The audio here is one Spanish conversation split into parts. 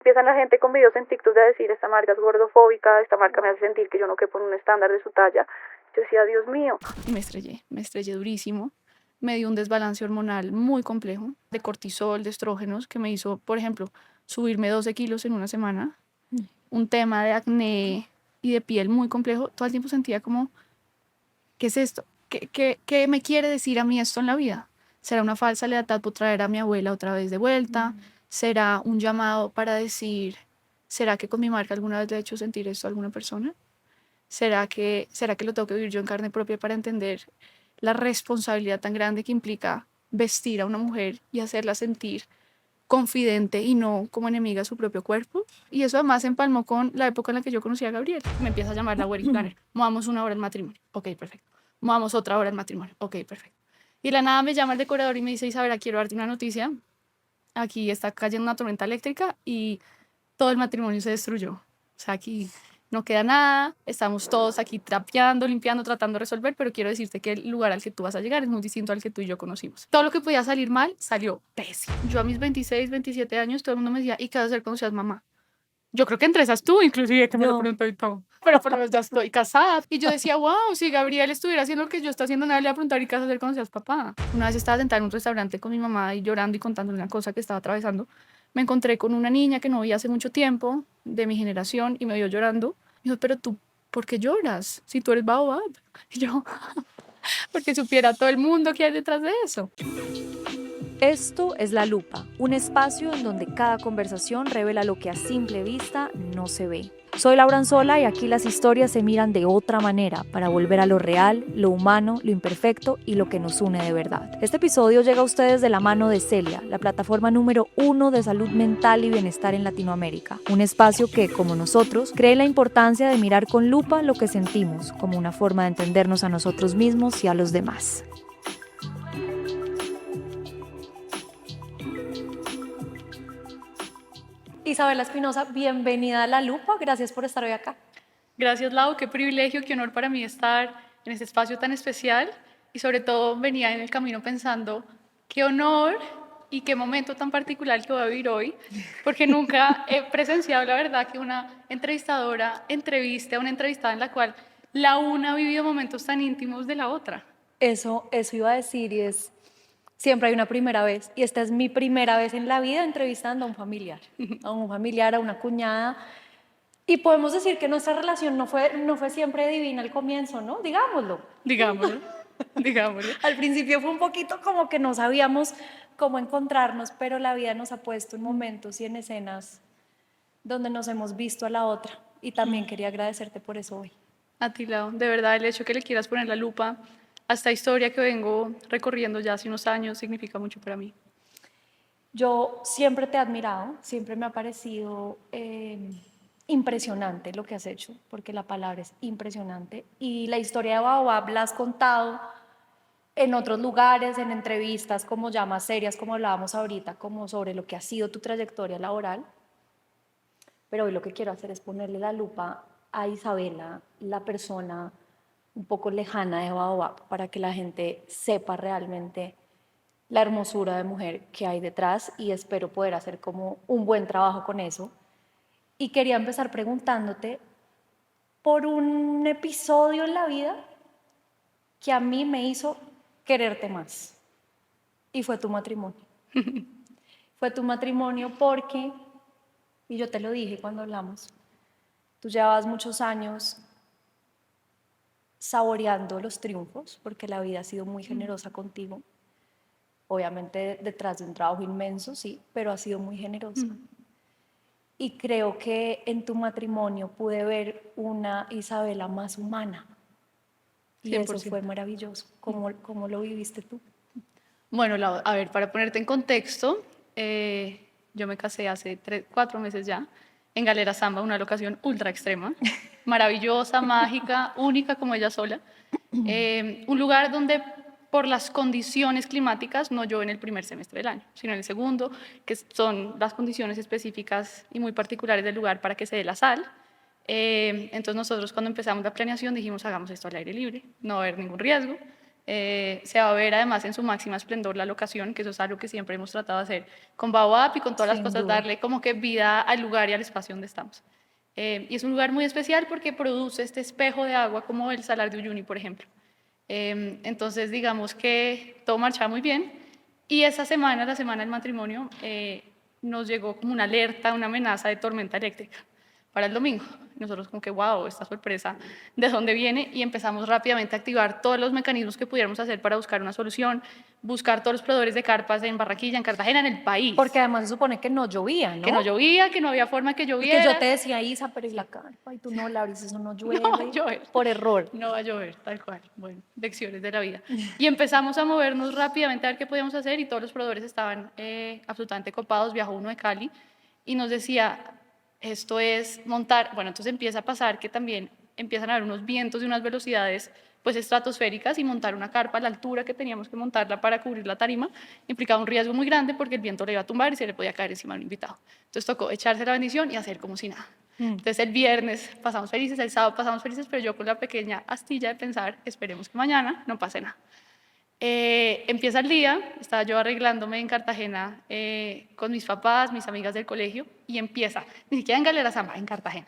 Empiezan la gente con videos en TikTok de decir, esta marca es gordofóbica, esta marca me hace sentir que yo no quepo en un estándar de su talla. Yo decía, Dios mío. Y me estrellé durísimo. Me dio un desbalance hormonal muy complejo, de cortisol, de estrógenos, que me hizo, por ejemplo, subirme 12 kilos en una semana. Un tema de acné y de piel muy complejo. Todo el tiempo sentía como, ¿qué es esto? ¿Qué me quiere decir a mí esto en la vida? ¿Será una falsa lealtad por traer a mi abuela otra vez de vuelta? ¿Será un llamado para decir, ¿será que con mi marca alguna vez le he hecho sentir esto a alguna persona? ¿Será que lo tengo que vivir yo en carne propia para entender la responsabilidad tan grande que implica vestir a una mujer y hacerla sentir confidente y no como enemiga a su propio cuerpo? Y eso además se empalmó con la época en la que yo conocí a Gabriel. Me empieza a llamar la wedding planner. Movamos una hora el matrimonio. Ok, perfecto. Movamos otra hora el matrimonio. Ok, perfecto. Y de la nada me llama el decorador y me dice, Isabela, quiero darte una noticia. Aquí está cayendo una tormenta eléctrica y todo el matrimonio se destruyó. O sea, aquí no queda nada, estamos todos aquí trapeando, limpiando, tratando de resolver, pero quiero decirte que el lugar al que tú vas a llegar es muy distinto al que tú y yo conocimos. Todo lo que podía salir mal, salió pésimo. Yo a mis 26, 27 años, todo el mundo me decía, ¿y qué vas a hacer cuando seas mamá? Yo creo que entre esas tú, inclusive, que me lo preguntó y todo. Pero por lo menos ya estoy casada. Y yo decía, wow, si Gabriel estuviera haciendo lo que yo estoy haciendo, nadie le iba a preguntar, ¿y qué vas a hacer cuando seas papá? Una vez estaba sentada en un restaurante con mi mamá y llorando y contándole una cosa que estaba atravesando. Me encontré con una niña que no veía hace mucho tiempo, de mi generación, y me vio llorando. Me dijo, pero tú, ¿por qué lloras? Si tú eres Baobab. Y yo, porque supiera todo el mundo que hay detrás de eso. Esto es La Lupa, un espacio en donde cada conversación revela lo que a simple vista no se ve. Soy Laura Anzola y aquí las historias se miran de otra manera para volver a lo real, lo humano, lo imperfecto y lo que nos une de verdad. Este episodio llega a ustedes de la mano de Celia, la plataforma número 1 de salud mental y bienestar en Latinoamérica. Un espacio que, como nosotros, cree en la importancia de mirar con lupa lo que sentimos, como una forma de entendernos a nosotros mismos y a los demás. Isabela Espinosa, bienvenida a La Lupa, gracias por estar hoy acá. Gracias, Lau, qué privilegio, qué honor para mí estar en este espacio tan especial y sobre todo venía en el camino pensando qué honor y qué momento tan particular que voy a vivir hoy, porque nunca he presenciado, la verdad, que una entrevistadora entreviste a una entrevistada en la cual la una ha vivido momentos tan íntimos de la otra. Eso iba a decir y es, siempre hay una primera vez y esta es mi primera vez en la vida entrevistando a un familiar, a una cuñada. Y podemos decir que nuestra relación no fue siempre divina al comienzo, ¿no? Digámoslo. Digámoslo, digámoslo. Al principio fue un poquito como que no sabíamos cómo encontrarnos, pero la vida nos ha puesto en momentos y en escenas donde nos hemos visto a la otra. Y también quería agradecerte por eso hoy. A ti, Lau, de verdad, el hecho que le quieras poner la lupa a esta historia que vengo recorriendo ya hace unos años significa mucho para mí. Yo siempre te he admirado, siempre me ha parecido impresionante lo que has hecho, porque la palabra es impresionante. Y la historia de Baobab la has contado en otros lugares, en entrevistas como ya más serias, como hablábamos ahorita, como sobre lo que ha sido tu trayectoria laboral. Pero hoy lo que quiero hacer es ponerle la lupa a Isabela, la persona un poco lejana de Baobab, para que la gente sepa realmente la hermosura de mujer que hay detrás y espero poder hacer como un buen trabajo con eso. Y quería empezar preguntándote por un episodio en la vida que a mí me hizo quererte más y fue tu matrimonio. Fue tu matrimonio porque, y yo te lo dije cuando hablamos, tú llevabas muchos años saboreando los triunfos porque la vida ha sido muy generosa contigo. Obviamente detrás de un trabajo inmenso, sí, pero ha sido muy generosa. Y creo que en tu matrimonio pude ver una Isabela más humana. Y 100%. eso fue maravilloso. ¿Cómo lo viviste tú? Bueno, Lau, a ver, para ponerte en contexto, yo me casé hace 4 meses ya en Galera Samba, una locación ultra extrema, maravillosa, mágica, única como ella sola. Un lugar donde por las condiciones climáticas no llueve en el primer semestre del año, sino en el segundo, que son las condiciones específicas y muy particulares del lugar para que se dé la sal. Entonces nosotros cuando empezamos la planeación dijimos hagamos esto al aire libre, no va a haber ningún riesgo. Se va a ver además en su máxima esplendor la locación, que eso es algo que siempre hemos tratado de hacer con Baobab y con todas las Sin cosas, duda. darle como que vida al lugar y al espacio donde estamos. Y es un lugar muy especial porque produce este espejo de agua como el Salar de Uyuni, por ejemplo. Entonces, digamos que todo marchaba muy bien. Y esa semana, la semana del matrimonio, nos llegó como una alerta, una amenaza de tormenta eléctrica para el domingo. Nosotros como que, wow, esta sorpresa, ¿de dónde viene? Y empezamos rápidamente a activar todos los mecanismos que pudiéramos hacer para buscar una solución, buscar todos los proveedores de carpas en Barranquilla, en Cartagena, en el país. Porque además se supone que no llovía, ¿no? Que no llovía, que no había forma que Porque lloviera. yo te decía, Isa, pero es la carpa, y tú no, Lauris, eso no llueve. No va a llover. Por error. No va a llover, tal cual. Bueno, lecciones de la vida. Y empezamos a movernos rápidamente a ver qué podíamos hacer y todos los proveedores estaban absolutamente copados. Viajó uno de Cali y nos decía, esto es montar, bueno, entonces empieza a pasar que también empiezan a haber unos vientos y unas velocidades pues estratosféricas y montar una carpa a la altura que teníamos que montarla para cubrir la tarima implicaba un riesgo muy grande porque el viento le iba a tumbar y se le podía caer encima a un invitado. Entonces tocó echarse la bendición y hacer como si nada. Entonces el viernes pasamos felices, el sábado pasamos felices, pero yo con la pequeña astilla de pensar, esperemos que mañana no pase nada. Empieza el día, estaba yo arreglándome en Cartagena con mis papás, mis amigas del colegio, y empieza, ni siquiera en Galera Zamba, en Cartagena,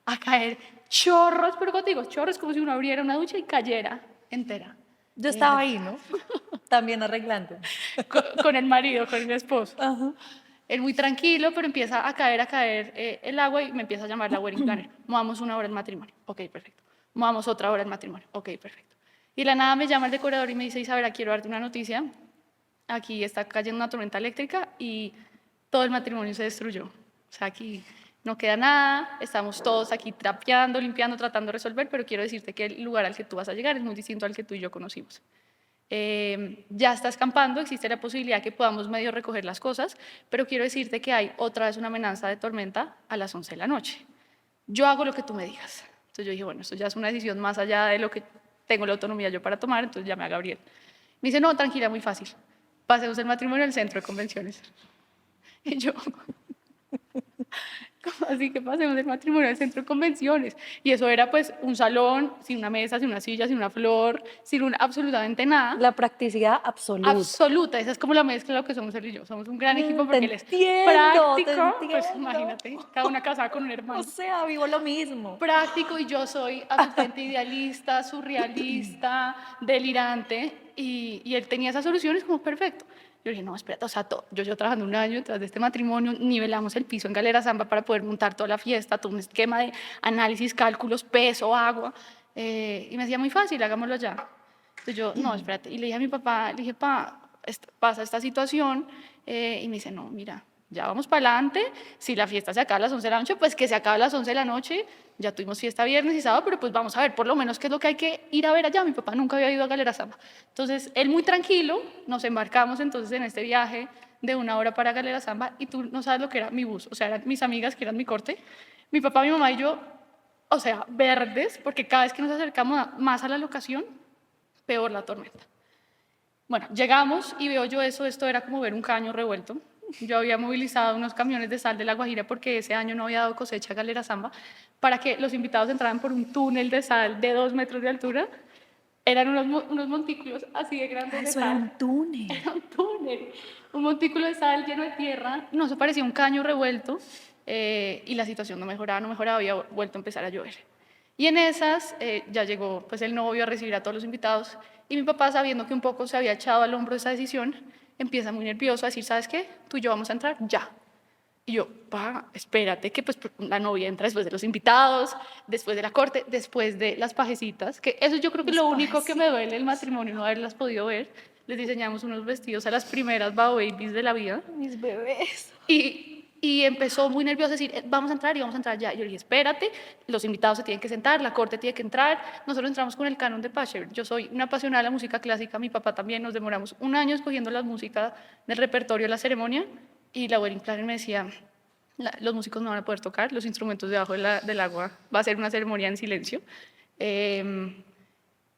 a caer chorros, pero contigo, chorros como si uno abriera una ducha y cayera entera. Yo estaba ahí, ¿no? También arreglando. Con el marido, con el esposo. Ajá. Él muy tranquilo, pero empieza a caer el agua y me empieza a llamar la wedding planner. Movamos una hora el matrimonio. Ok, perfecto. Movamos otra hora el matrimonio. Ok, perfecto. Y de la nada me llama el decorador y me dice, Isabela, quiero darte una noticia. Aquí está cayendo una tormenta eléctrica y todo el matrimonio se destruyó. O sea, aquí no queda nada, estamos todos aquí trapeando, limpiando, tratando de resolver, pero quiero decirte que el lugar al que tú vas a llegar es muy distinto al que tú y yo conocimos. Ya está escampando, existe la posibilidad que podamos medio recoger las cosas, pero quiero decirte que hay otra vez una amenaza de tormenta a las 11 de la noche. Yo hago lo que tú me digas. Entonces yo dije, bueno, esto ya es una decisión más allá de lo que tengo la autonomía yo para tomar, entonces llamé a Gabriel. Me dice, no, tranquila, muy fácil. Pasemos el matrimonio al centro de convenciones. Y yo, ¿cómo así que pasemos el matrimonio al centro de convenciones? Y eso era pues un salón, sin una mesa, sin una silla, sin una flor, sin absolutamente nada. La practicidad absoluta. Absoluta, esa es como la mezcla de lo que somos él y yo. Somos un gran equipo porque él es entiendo, práctico, pues imagínate, cada una casada con un hermano. O sea, vivo lo mismo. Práctico y yo soy absolutamente idealista, surrealista, delirante y él tenía esas soluciones como perfecto. Yo dije, no, espérate, o sea, yo trabajando un año detrás de este matrimonio, nivelamos el piso en Galera Zamba para poder montar toda la fiesta, todo un esquema de análisis, cálculos, peso, agua, y me decía, muy fácil, hagámoslo ya. Entonces yo, no, espérate, y le dije a mi papá, le dije, pasa esta situación, y me dice, no, mira, ya vamos para adelante, si la fiesta se acaba a las 11 de la noche, pues que se acabe a las 11 de la noche, ya tuvimos fiesta viernes y sábado, pero pues vamos a ver por lo menos qué es lo que hay que ir a ver allá. Mi papá nunca había ido a Galera Zamba. Entonces, él muy tranquilo, nos embarcamos entonces en este viaje de 1 hora para Galera Zamba y tú no sabes lo que era mi bus, o sea, eran mis amigas que eran mi corte, mi papá, mi mamá y yo, o sea, verdes, porque cada vez que nos acercamos más a la locación, peor la tormenta. Bueno, llegamos y veo yo esto era como ver un caño revuelto. Yo había movilizado unos camiones de sal de La Guajira porque ese año no había dado cosecha a Galera Zamba para que los invitados entraran por un túnel de sal de 2 metros de altura. Eran unos montículos así de grandes de Eso sal. era un túnel. Era un túnel, un montículo de sal lleno de tierra. No, se parecía un caño revuelto y la situación no mejoraba, había vuelto a empezar a llover. Y en esas ya llegó pues, el novio a recibir a todos los invitados y mi papá, sabiendo que un poco se había echado al hombro esa decisión, empieza muy nervioso a decir, ¿sabes qué? Tú y yo vamos a entrar ya. Y yo, pa, espérate que pues la novia entra después de los invitados, después de la corte, después de las pajecitas, que eso yo creo que es lo único que me duele del matrimonio, no haberlas podido ver. Les diseñamos unos vestidos a las primeras Bao Babies de la vida. Mis bebés. Y empezó muy nervioso a decir, vamos a entrar y vamos a entrar ya. Y yo le dije, espérate, los invitados se tienen que sentar, la corte tiene que entrar. Nosotros entramos con el canon de Pascher. Yo soy una apasionada de la música clásica, mi papá también. Nos demoramos 1 año escogiendo la música del repertorio de la ceremonia. Y la wedding planner me decía, los músicos no van a poder tocar, los instrumentos debajo del agua, va a ser una ceremonia en silencio.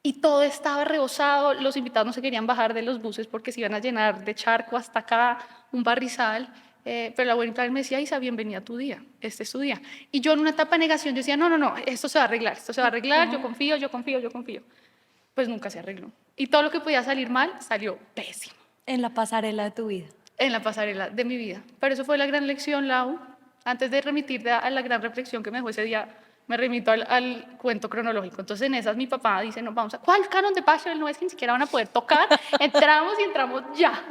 Y todo estaba rebosado, los invitados no se querían bajar de los buses porque se iban a llenar de charco hasta acá, un barrizal. Pero la wedding planner me decía, Isa, bienvenida a tu día, este es tu día. Y yo en una etapa de negación, yo decía, no, esto se va a arreglar, yo confío. pues nunca se arregló. Y todo lo que podía salir mal salió pésimo En la pasarela de tu vida. en la pasarela de mi vida. Pero eso fue la gran lección, Lau. Antes de remitirte a la gran reflexión que me dejó ese día, me remito al cuento cronológico. Entonces, en esas mi papá dice, no, vamos a, ¿cuál canon de Pachelbel? No es que ni siquiera van a poder tocar. Entramos y entramos ya.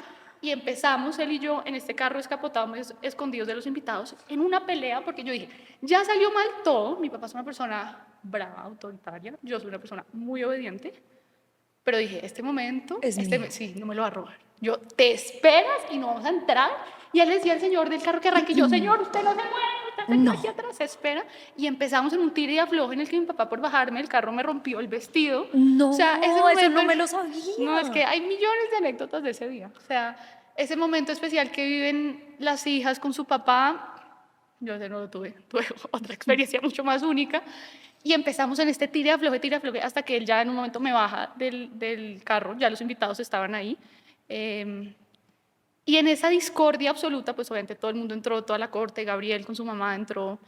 Y empezamos él y yo en este carro escapotado, escondidos de los invitados, en una pelea, porque yo dije, ya salió mal todo. Mi papá es una persona brava, autoritaria. Yo soy una persona muy obediente. Pero dije, este momento, Es mío. sí, no me lo va a robar. Yo, te esperas y no vamos a entrar. Y él decía al señor del carro que arranque. Y yo, señor, usted no se mueve, usted se queda aquí atrás, se espera. Y empezamos en un tire y afloje en el que mi papá, por bajarme del carro, me rompió el vestido. No, o sea, ese eso momento, no me lo sabía. No, es que hay millones de anécdotas de ese día. O sea, ese momento especial que viven las hijas con su papá, yo ese no lo tuve. Tuve otra experiencia mucho más única. Y empezamos en este tire afloje, hasta que él ya en un momento me baja del carro, ya los invitados estaban ahí. Y en esa discordia absoluta, pues obviamente todo el mundo entró, toda la corte, Gabriel con su mamá entró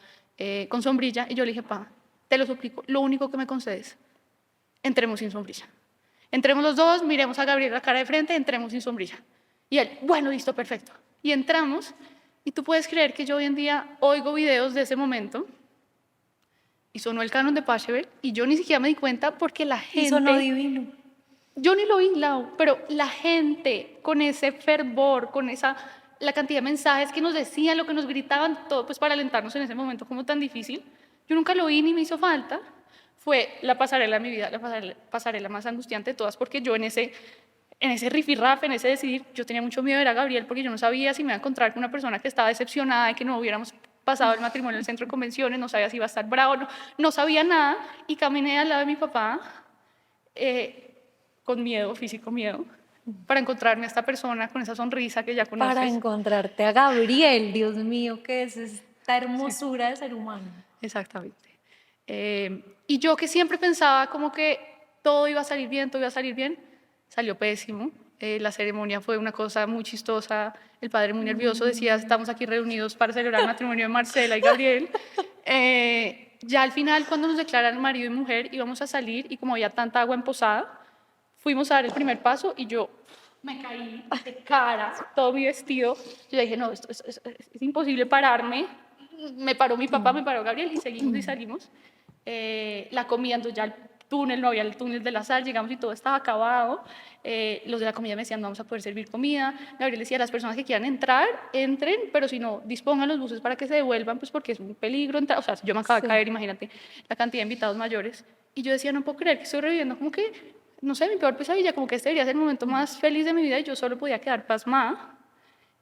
con sombrilla, y yo le dije, pa, te lo suplico, lo único que me concedes, entremos sin sombrilla. Entremos los dos, miremos a Gabriel la cara de frente, entremos sin sombrilla. Y él, bueno, listo, perfecto. Y entramos, y tú puedes creer que yo hoy en día oigo videos de ese momento, y sonó el canon de Pachelbel, y yo ni siquiera me di cuenta porque la gente... Y sonó divino. Yo ni lo vi, Lau, pero la gente con ese fervor, con la cantidad de mensajes que nos decían, lo que nos gritaban, todo pues para alentarnos en ese momento como tan difícil, yo nunca lo vi ni me hizo falta. Fue la pasarela de mi vida, la pasarela más angustiante de todas, porque yo en ese rifirrafe, en ese decidir, yo tenía mucho miedo de ver a Gabriel, porque yo no sabía si me iba a encontrar con una persona que estaba decepcionada de que no hubiéramos pasado el matrimonio en el centro de convenciones, no sabía si iba a estar bravo, no sabía nada, y caminé al lado de mi papá, con miedo, físico miedo, para encontrarme a esta persona con esa sonrisa que ya conoces. Para encontrarte a Gabriel, Dios mío, ¿qué es esta hermosura de ser humano? Exactamente. Y yo que siempre pensaba como que todo iba a salir bien, salió pésimo. La ceremonia fue una cosa muy chistosa, el padre muy nervioso decía, estamos aquí reunidos para celebrar el matrimonio de Marcela y Gabriel. Ya al final, cuando nos declaran marido y mujer, íbamos a salir y como había tanta agua en Posada, fuimos a dar el primer paso y yo me caí de cara, todo mi vestido. Yo dije, no, esto es imposible pararme. Me paró mi papá, me paró Gabriel y seguimos y salimos. La comida, entonces ya el túnel, no había el túnel de la sal, llegamos y todo estaba acabado. Los de la comida me decían, no vamos a poder servir comida. Gabriel decía, las personas que quieran entrar, entren, pero si no, dispongan los buses para que se devuelvan, pues porque es un peligro entrar. O sea, yo me acabo de caer, imagínate la cantidad de invitados mayores. Y yo decía, no puedo creer que estoy reviviendo como que, no sé, mi peor pesadilla, como que este debería ser el momento más feliz de mi vida y yo solo podía quedar pasmada.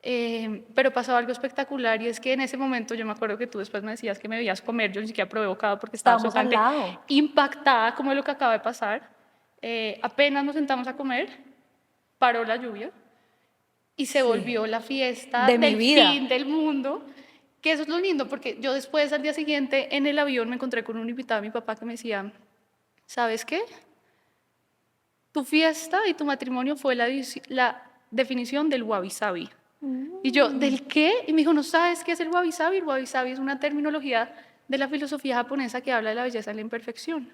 Pero pasó algo espectacular y es que en ese momento yo me acuerdo que tú después me decías que me veías comer, yo ni siquiera probé bocado porque estaba Estábamos al absolutamente lado. impactada como de lo que acaba de pasar. Apenas nos sentamos a comer, paró la lluvia y se volvió la fiesta De mi del vida. fin del mundo, que eso es lo lindo porque yo después al día siguiente en el avión me encontré con un invitado de mi papá que me decía, ¿sabes qué? Tu fiesta y tu matrimonio fue la definición del wabi-sabi. Y yo, ¿del qué? Y me dijo, ¿no sabes qué es el wabi-sabi? El wabi-sabi es una terminología de la filosofía japonesa que habla de la belleza y la imperfección.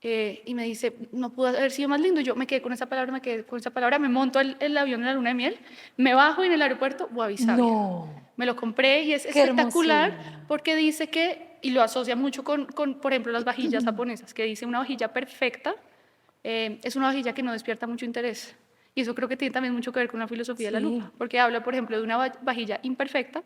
Y me dice, no pudo haber sido más lindo. Y yo me quedé con esa palabra, me monto el avión en la luna de miel, me bajo y en el aeropuerto, wabi-sabi. No. Me lo compré y es Qué espectacular hermosura. porque dice que, y lo asocia mucho con, por ejemplo, las vajillas japonesas, que dice una vajilla perfecta es una vajilla que no despierta mucho interés. Y eso creo que tiene también mucho que ver con la filosofía de la lupa, porque habla, por ejemplo, de una vajilla imperfecta,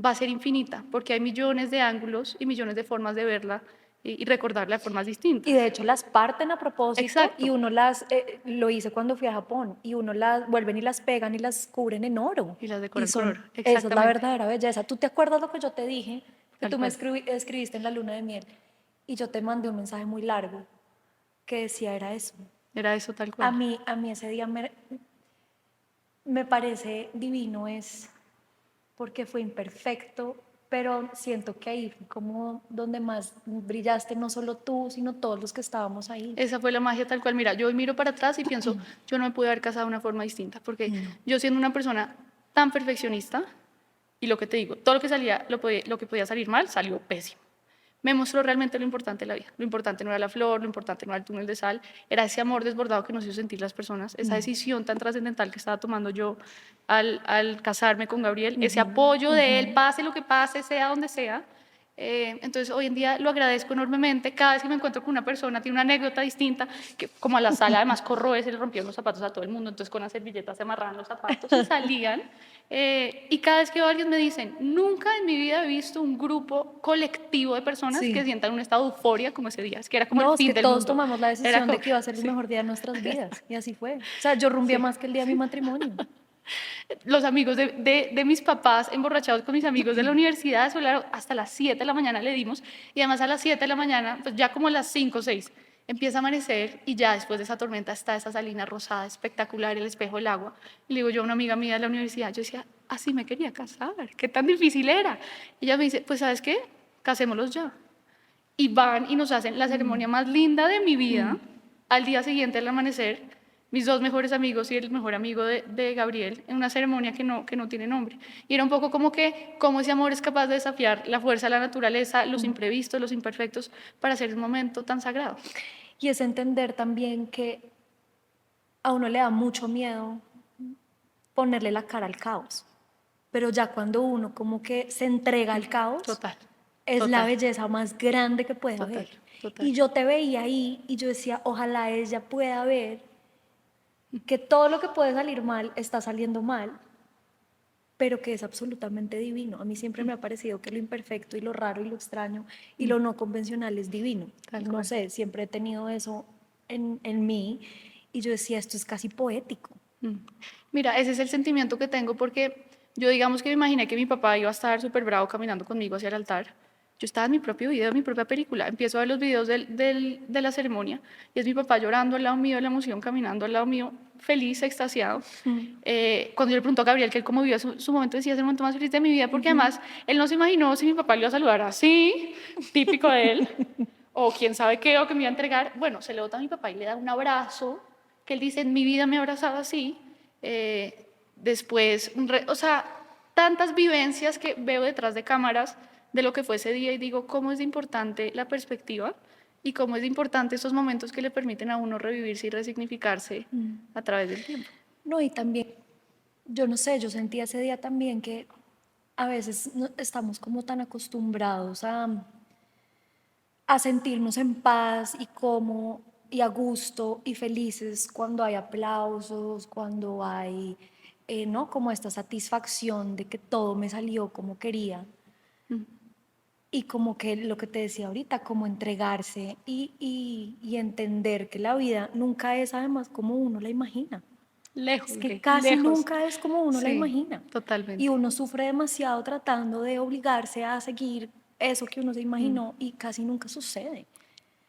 va a ser infinita, porque hay millones de ángulos y millones de formas de verla y recordarla de formas distintas. Y de hecho las parten a propósito. Exacto. Y uno lo hice cuando fui a Japón, y uno las vuelven y las pegan y las cubren en oro. Y las decoran con oro. Esa es la Exactamente. verdadera belleza. ¿Tú te acuerdas lo que yo te dije? Que Tal tú me cual. escribiste en la luna de miel y yo te mandé un mensaje muy largo que decía era eso. Era eso tal cual. A mí ese día me parece divino, es porque fue imperfecto, pero siento que ahí fue como donde más brillaste, no solo tú, sino todos los que estábamos ahí. Esa fue la magia tal cual. Mira, yo hoy miro para atrás y pienso, yo no me pude haber casado de una forma distinta, porque yo siendo una persona tan perfeccionista, y lo que te digo, todo lo que salía, lo que podía salir mal, salió pésimo. me mostró realmente lo importante de la vida. Lo importante no era la flor, lo importante no era el túnel de sal, era ese amor desbordado que nos hizo sentir las personas, esa decisión tan trascendental que estaba tomando yo al casarme con Gabriel, ese apoyo de él, pase lo que pase, sea donde sea. Entonces hoy en día lo agradezco enormemente. Cada vez que me encuentro con una persona tiene una anécdota distinta, que como a la sala además corroe, se le rompieron los zapatos a todo el mundo, entonces con las servilletas se amarraban los zapatos y salían. Y cada vez que veo a alguien me dicen, nunca en mi vida he visto un grupo colectivo de personas Sí. que sientan un estado de euforia como ese día, es que era como No, el es fin que del todos mundo. tomamos la Era decisión como- de que iba a ser el sí. mejor día de nuestras vidas. Y así fue. O sea, yo rumbié Sí. más que el día de mi matrimonio. Los amigos de mis papás emborrachados con mis amigos de la universidad, eso era hasta las 7 de la mañana le dimos, y además a las 7 de la mañana, pues ya como a las 5 o 6, empieza a amanecer y ya después de esa tormenta está esa salina rosada espectacular, el espejo del agua. Y le digo yo a una amiga mía de la universidad, yo decía, así me quería casar, qué tan difícil era. Y ella me dice, pues ¿sabes qué? Casémoslos ya. Y van y nos hacen la ceremonia más linda de mi vida. Al día siguiente al amanecer, mis dos mejores amigos y el mejor amigo de Gabriel, en una ceremonia que no tiene nombre. Y era un poco como que cómo ese amor es capaz de desafiar la fuerza de la naturaleza, los imprevistos, los imperfectos, para hacer un momento tan sagrado. Y es entender también que a uno le da mucho miedo ponerle la cara al caos. Pero ya cuando uno como que se entrega al caos, Total. es total. la belleza más grande que puede Total, haber. total. Y yo te veía ahí y yo decía, ojalá ella pueda ver que todo lo que puede salir mal está saliendo mal, pero que es absolutamente divino. A mí siempre me ha parecido que lo imperfecto y lo raro y lo extraño y lo no convencional es divino. Tal No cual. sé, siempre he tenido eso en mí y yo decía, esto es casi poético. Mira, ese es el sentimiento que tengo porque yo digamos que me imaginé que mi papá iba a estar súper bravo caminando conmigo hacia el altar. Yo estaba en mi propio video, en mi propia película. Empiezo a ver los videos de la ceremonia y es mi papá llorando al lado mío de la emoción, caminando al lado mío, feliz, extasiado. Cuando yo le pregunto a Gabriel que él cómo vivió su momento, decía, es el momento más feliz de mi vida, porque además él no se imaginó si mi papá le iba a saludar así, típico de él, o quién sabe qué, o que me iba a entregar. Bueno, se le bota a mi papá y le da un abrazo, que él dice, en mi vida me ha abrazado así. Después, o sea, tantas vivencias que veo detrás de cámaras de lo que fue ese día y digo, cómo es importante la perspectiva y cómo es importante esos momentos que le permiten a uno revivirse y resignificarse a través del tiempo. No, y también, yo no sé, yo sentí ese día también que a veces estamos como tan acostumbrados a sentirnos en paz y como y a gusto y felices cuando hay aplausos, cuando hay, ¿no? Como esta satisfacción de que todo me salió como quería. Y como que lo que te decía ahorita, como entregarse y entender que la vida nunca es además como uno la imagina. Lejos, Es que de, casi lejos. nunca es como uno la Sí, imagina. totalmente. Y uno sufre demasiado tratando de obligarse a seguir eso que uno se imaginó y casi nunca sucede.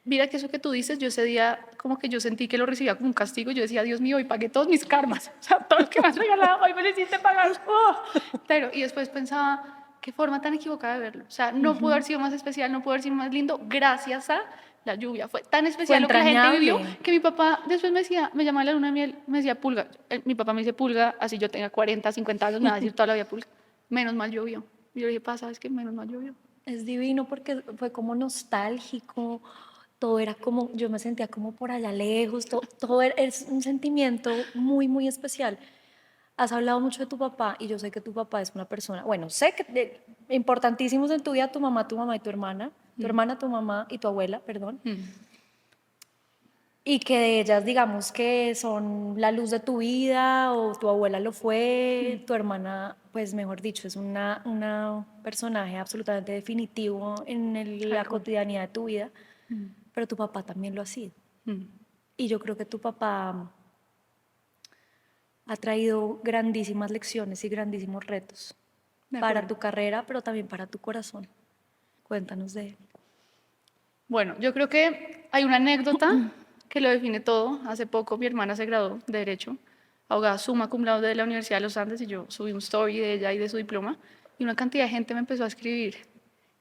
Mira que eso que tú dices, yo ese día como que yo sentí que lo recibía como un castigo. Yo decía, Dios mío, hoy pagué todos mis karmas. O sea, todo lo que me has regalado, hoy me lo hiciste pagar. ¡Oh! Pero, y después pensaba, qué forma tan equivocada de verlo. O sea, no pudo haber sido más especial, no pudo haber sido más lindo gracias a la lluvia. Fue tan especial lo que la gente vivió entrañable. que mi papá después me decía, me llamaba a la luna de miel, me decía pulga. Mi papá me dice pulga, así yo tenga 40, 50 años, me va a decir toda la vida pulga. Menos mal llovió. Y yo le dije, pasa, es que menos mal llovió. Es divino porque fue como nostálgico, todo era como, yo me sentía como por allá lejos, todo es un sentimiento muy, muy especial. Has hablado mucho de tu papá y yo sé que tu papá es una persona, bueno, sé que importantísimos en tu vida tu mamá y tu hermana, tu mamá y tu abuela, perdón, y que de ellas digamos que son la luz de tu vida o tu abuela lo fue, tu hermana, pues mejor dicho, es una personaje absolutamente definitivo en la cotidianidad de tu vida, pero tu papá también lo ha sido. Y yo creo que tu papá ha traído grandísimas lecciones y grandísimos retos para tu carrera, pero también para tu corazón. Cuéntanos de él. Bueno, yo creo que hay una anécdota que lo define todo. Hace poco mi hermana se graduó de Derecho, abogada summa cum laude de la Universidad de los Andes, y yo subí un story de ella y de su diploma, y una cantidad de gente me empezó a escribir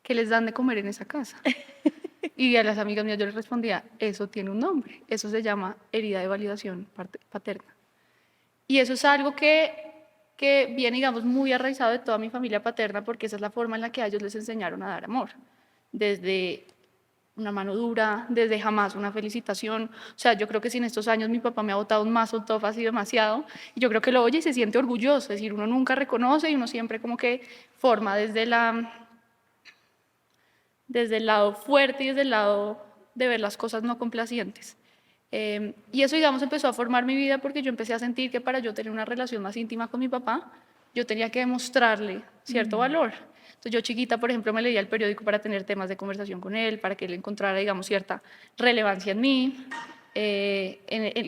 que les dan de comer en esa casa. Y a las amigas mías yo les respondía, eso tiene un nombre, eso se llama herida de validación paterna. Y eso es algo que viene, digamos, muy arraizado de toda mi familia paterna, porque esa es la forma en la que a ellos les enseñaron a dar amor. desde una mano dura, desde jamás una felicitación. O sea, yo creo que si en estos años mi papá me ha botado un mazo tough así demasiado, y yo creo que lo oye y se siente orgulloso, es decir, uno nunca reconoce y uno siempre como que forma desde el lado fuerte y desde el lado de ver las cosas no complacientes. Y eso, digamos, empezó a formar mi vida porque yo empecé a sentir que para yo tener una relación más íntima con mi papá, yo tenía que demostrarle cierto valor. Entonces yo chiquita, por ejemplo, me leía el periódico para tener temas de conversación con él, para que él encontrara, digamos, cierta relevancia en mí.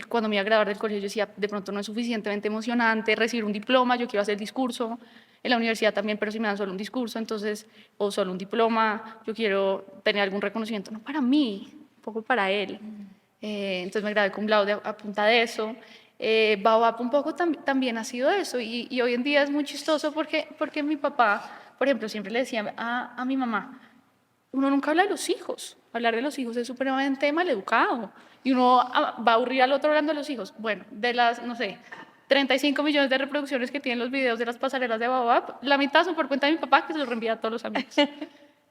Cuando me iba a graduar del colegio, yo decía, de pronto no es suficientemente emocionante recibir un diploma, yo quiero hacer discurso. En la universidad también, pero si me dan solo un discurso, entonces, o solo un diploma, yo quiero tener algún reconocimiento, no para mí, un poco para él. Entonces me gradué cum laude a punta de eso. Baobab un poco también ha sido eso, y hoy en día es muy chistoso porque mi papá, por ejemplo, siempre le decía a mi mamá, uno nunca habla de los hijos, hablar de los hijos es supremamente maleducado, y uno va a aburrir al otro hablando de los hijos. Bueno, de las, no sé, 35 millones de reproducciones que tienen los videos de las pasarelas de Baobab, la mitad son por cuenta de mi papá, que se los reenvía a todos los amigos.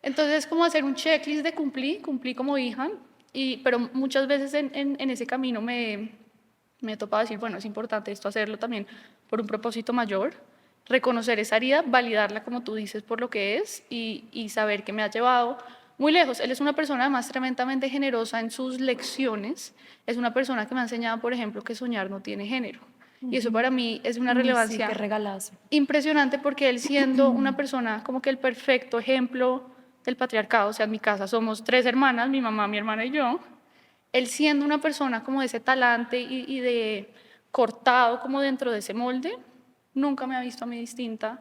Entonces es como hacer un checklist de cumplí como hija, pero muchas veces en ese camino me he topado a decir, bueno, es importante esto hacerlo también por un propósito mayor, reconocer esa herida, validarla como tú dices por lo que es, y saber que me ha llevado muy lejos. Él es una persona además tremendamente generosa en sus lecciones, es una persona que me ha enseñado, por ejemplo, que soñar no tiene género. Y eso para mí es una relevancia Sí, qué regalazo. impresionante, porque él, siendo una persona como que el perfecto ejemplo del patriarcado, o sea, en mi casa somos 3 hermanas, mi mamá, mi hermana y yo, él siendo una persona como de ese talante y de cortado como dentro de ese molde, nunca me ha visto a mí distinta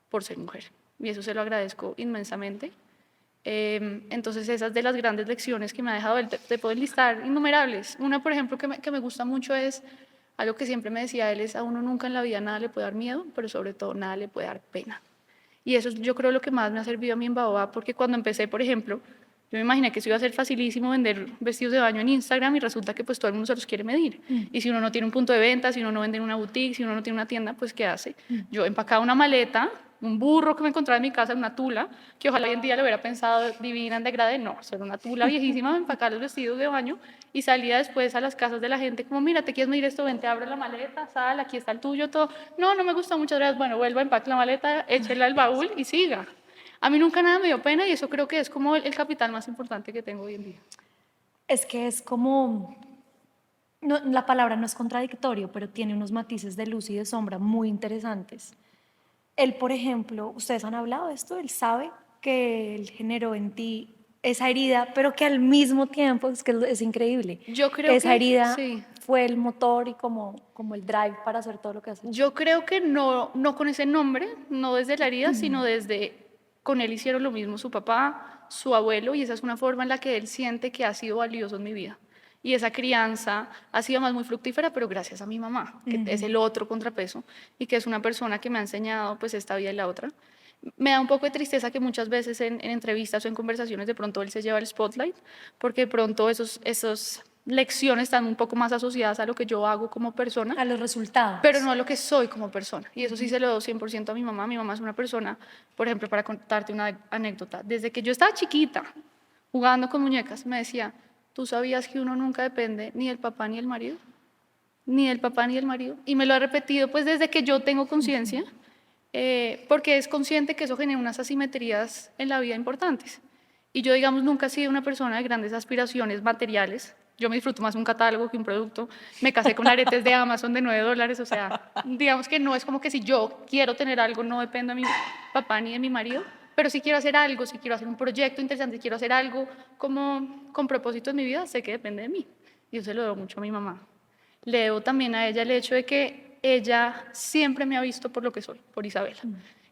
por ser mujer. Y eso se lo agradezco inmensamente. Entonces esas de las grandes lecciones que me ha dejado él, te puedo listar innumerables. Una, por ejemplo, que me gusta mucho es algo que siempre me decía él, es: a uno nunca en la vida nada le puede dar miedo, pero sobre todo nada le puede dar pena. Y eso es, yo creo, lo que más me ha servido a mí en Baobab, porque cuando empecé, por ejemplo, yo me imaginé que eso iba a ser facilísimo, vender vestidos de baño en Instagram, y resulta que pues todo el mundo se los quiere medir. Y si uno no tiene un punto de venta, si uno no vende en una boutique, si uno no tiene una tienda, pues ¿qué hace? Yo empacaba una maleta, un burro que me encontraba en mi casa, una tula, que ojalá hoy en día lo hubiera pensado divina en degradé, no, era una tula viejísima, me empacaba los vestidos de baño y salía después a las casas de la gente como: mira, ¿te quieres medir esto? Ven, te abro la maleta, sal, aquí está el tuyo, todo. No, no me gusta, muchas gracias. Bueno, vuelva, empaque la maleta, échela al baúl y siga. A mí nunca nada me dio pena, y eso creo que es como el capital más importante que tengo hoy en día. Es que es como, la palabra no es contradictorio, pero tiene unos matices de luz y de sombra muy interesantes. Él, por ejemplo, ustedes han hablado de esto, él sabe que él generó en ti esa herida, pero que al mismo tiempo, es que es increíble, Yo creo esa que herida sí. fue el motor y como el drive para hacer todo lo que hace. Yo creo que no, no con ese nombre, no desde la herida, sino desde, con él hicieron lo mismo su papá, su abuelo, y esa es una forma en la que él siente que ha sido valioso en mi vida. Y esa crianza ha sido más muy fructífera, pero gracias a mi mamá, que es el otro contrapeso, y que es una persona que me ha enseñado pues esta vida y la otra. Me da un poco de tristeza que muchas veces en entrevistas o en conversaciones de pronto él se lleva el spotlight, porque de pronto esas lecciones están un poco más asociadas a lo que yo hago como persona, A los resultados. pero no a lo que soy como persona. Y eso sí se lo doy 100% a mi mamá. Mi mamá es una persona, por ejemplo, para contarte una anécdota, desde que yo estaba chiquita, jugando con muñecas, me decía: ¿tú sabías que uno nunca depende ni del papá ni del marido? Ni del papá ni del marido. Y me lo ha repetido pues desde que yo tengo conciencia, porque es consciente que eso genera unas asimetrías en la vida importantes. Y yo, digamos, nunca he sido una persona de grandes aspiraciones materiales. Yo me disfruto más un catálogo que un producto. Me casé con aretes de Amazon de $9, o sea, digamos que no es como que si yo quiero tener algo no dependo de mi papá ni de mi marido, pero si quiero hacer algo, si quiero hacer un proyecto interesante, si quiero hacer algo como con propósito en mi vida, sé que depende de mí. Y yo se lo debo mucho a mi mamá. Le debo también a ella el hecho de que ella siempre me ha visto por lo que soy, por Isabela.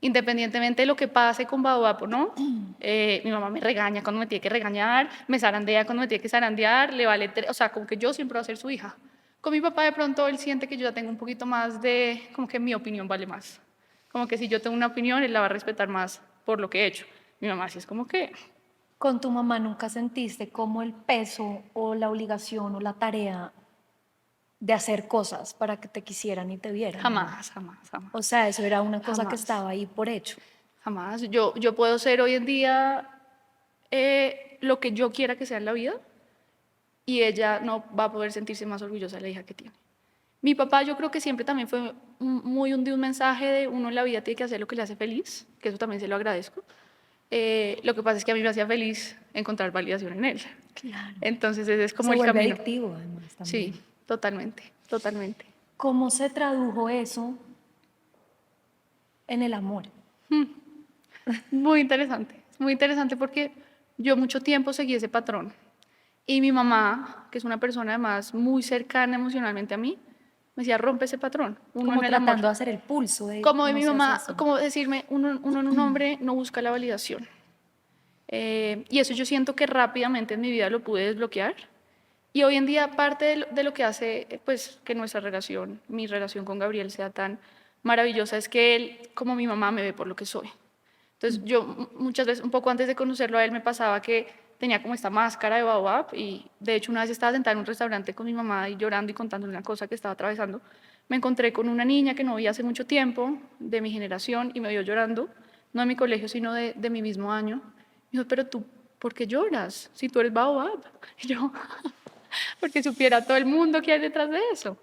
Independientemente de lo que pase con Baobab, ¿no? Mi mamá me regaña cuando me tiene que regañar, me zarandea cuando me tiene que zarandear, le vale, o sea, como que yo siempre voy a ser su hija. Con mi papá de pronto él siente que yo ya tengo un poquito más de, como que mi opinión vale más. Como que si yo tengo una opinión, él la va a respetar más por lo que he hecho. Mi mamá sí es como que... ¿Con tu mamá nunca sentiste como el peso o la obligación o la tarea de hacer cosas para que te quisieran y te vieran? Jamás, jamás, jamás. O sea, eso era una cosa que Jamás. estaba ahí por hecho. Jamás. Yo puedo ser hoy en día lo que yo quiera que sea en la vida y ella no va a poder sentirse más orgullosa de la hija que tiene. Mi papá yo creo que siempre también fue muy de un mensaje de uno en la vida tiene que hacer lo que le hace feliz, que eso también se lo agradezco. Lo que pasa es que a mí me hacía feliz encontrar validación en él. Claro. Entonces ese es como Se el vuelve camino. adictivo además también. Sí, totalmente, totalmente. ¿Cómo se tradujo eso en el amor? Muy interesante porque yo mucho tiempo seguí ese patrón. Y mi mamá, que es una persona además muy cercana emocionalmente a mí, me decía, rompe ese patrón. Uno Como en el amor. tratando de hacer el pulso de Como de no mi seas mamá, así. como decirme, uno en un hombre no busca la validación. Y eso yo siento que rápidamente en mi vida lo pude desbloquear. Y hoy en día parte de lo que hace pues, que nuestra relación, mi relación con Gabriel sea tan maravillosa es que él, como mi mamá, me ve por lo que soy. Entonces yo muchas veces, un poco antes de conocerlo a él, me pasaba que tenía como esta máscara de baobab y de hecho una vez estaba sentada en un restaurante con mi mamá y llorando y contándole una cosa que estaba atravesando. Me encontré con una niña que no vi hace mucho tiempo, de mi generación, y me vio llorando, no de mi colegio, sino de mi mismo año. Me dijo, pero tú, ¿por qué lloras si tú eres baobab? Y yo, porque supiera todo el mundo que hay detrás de eso.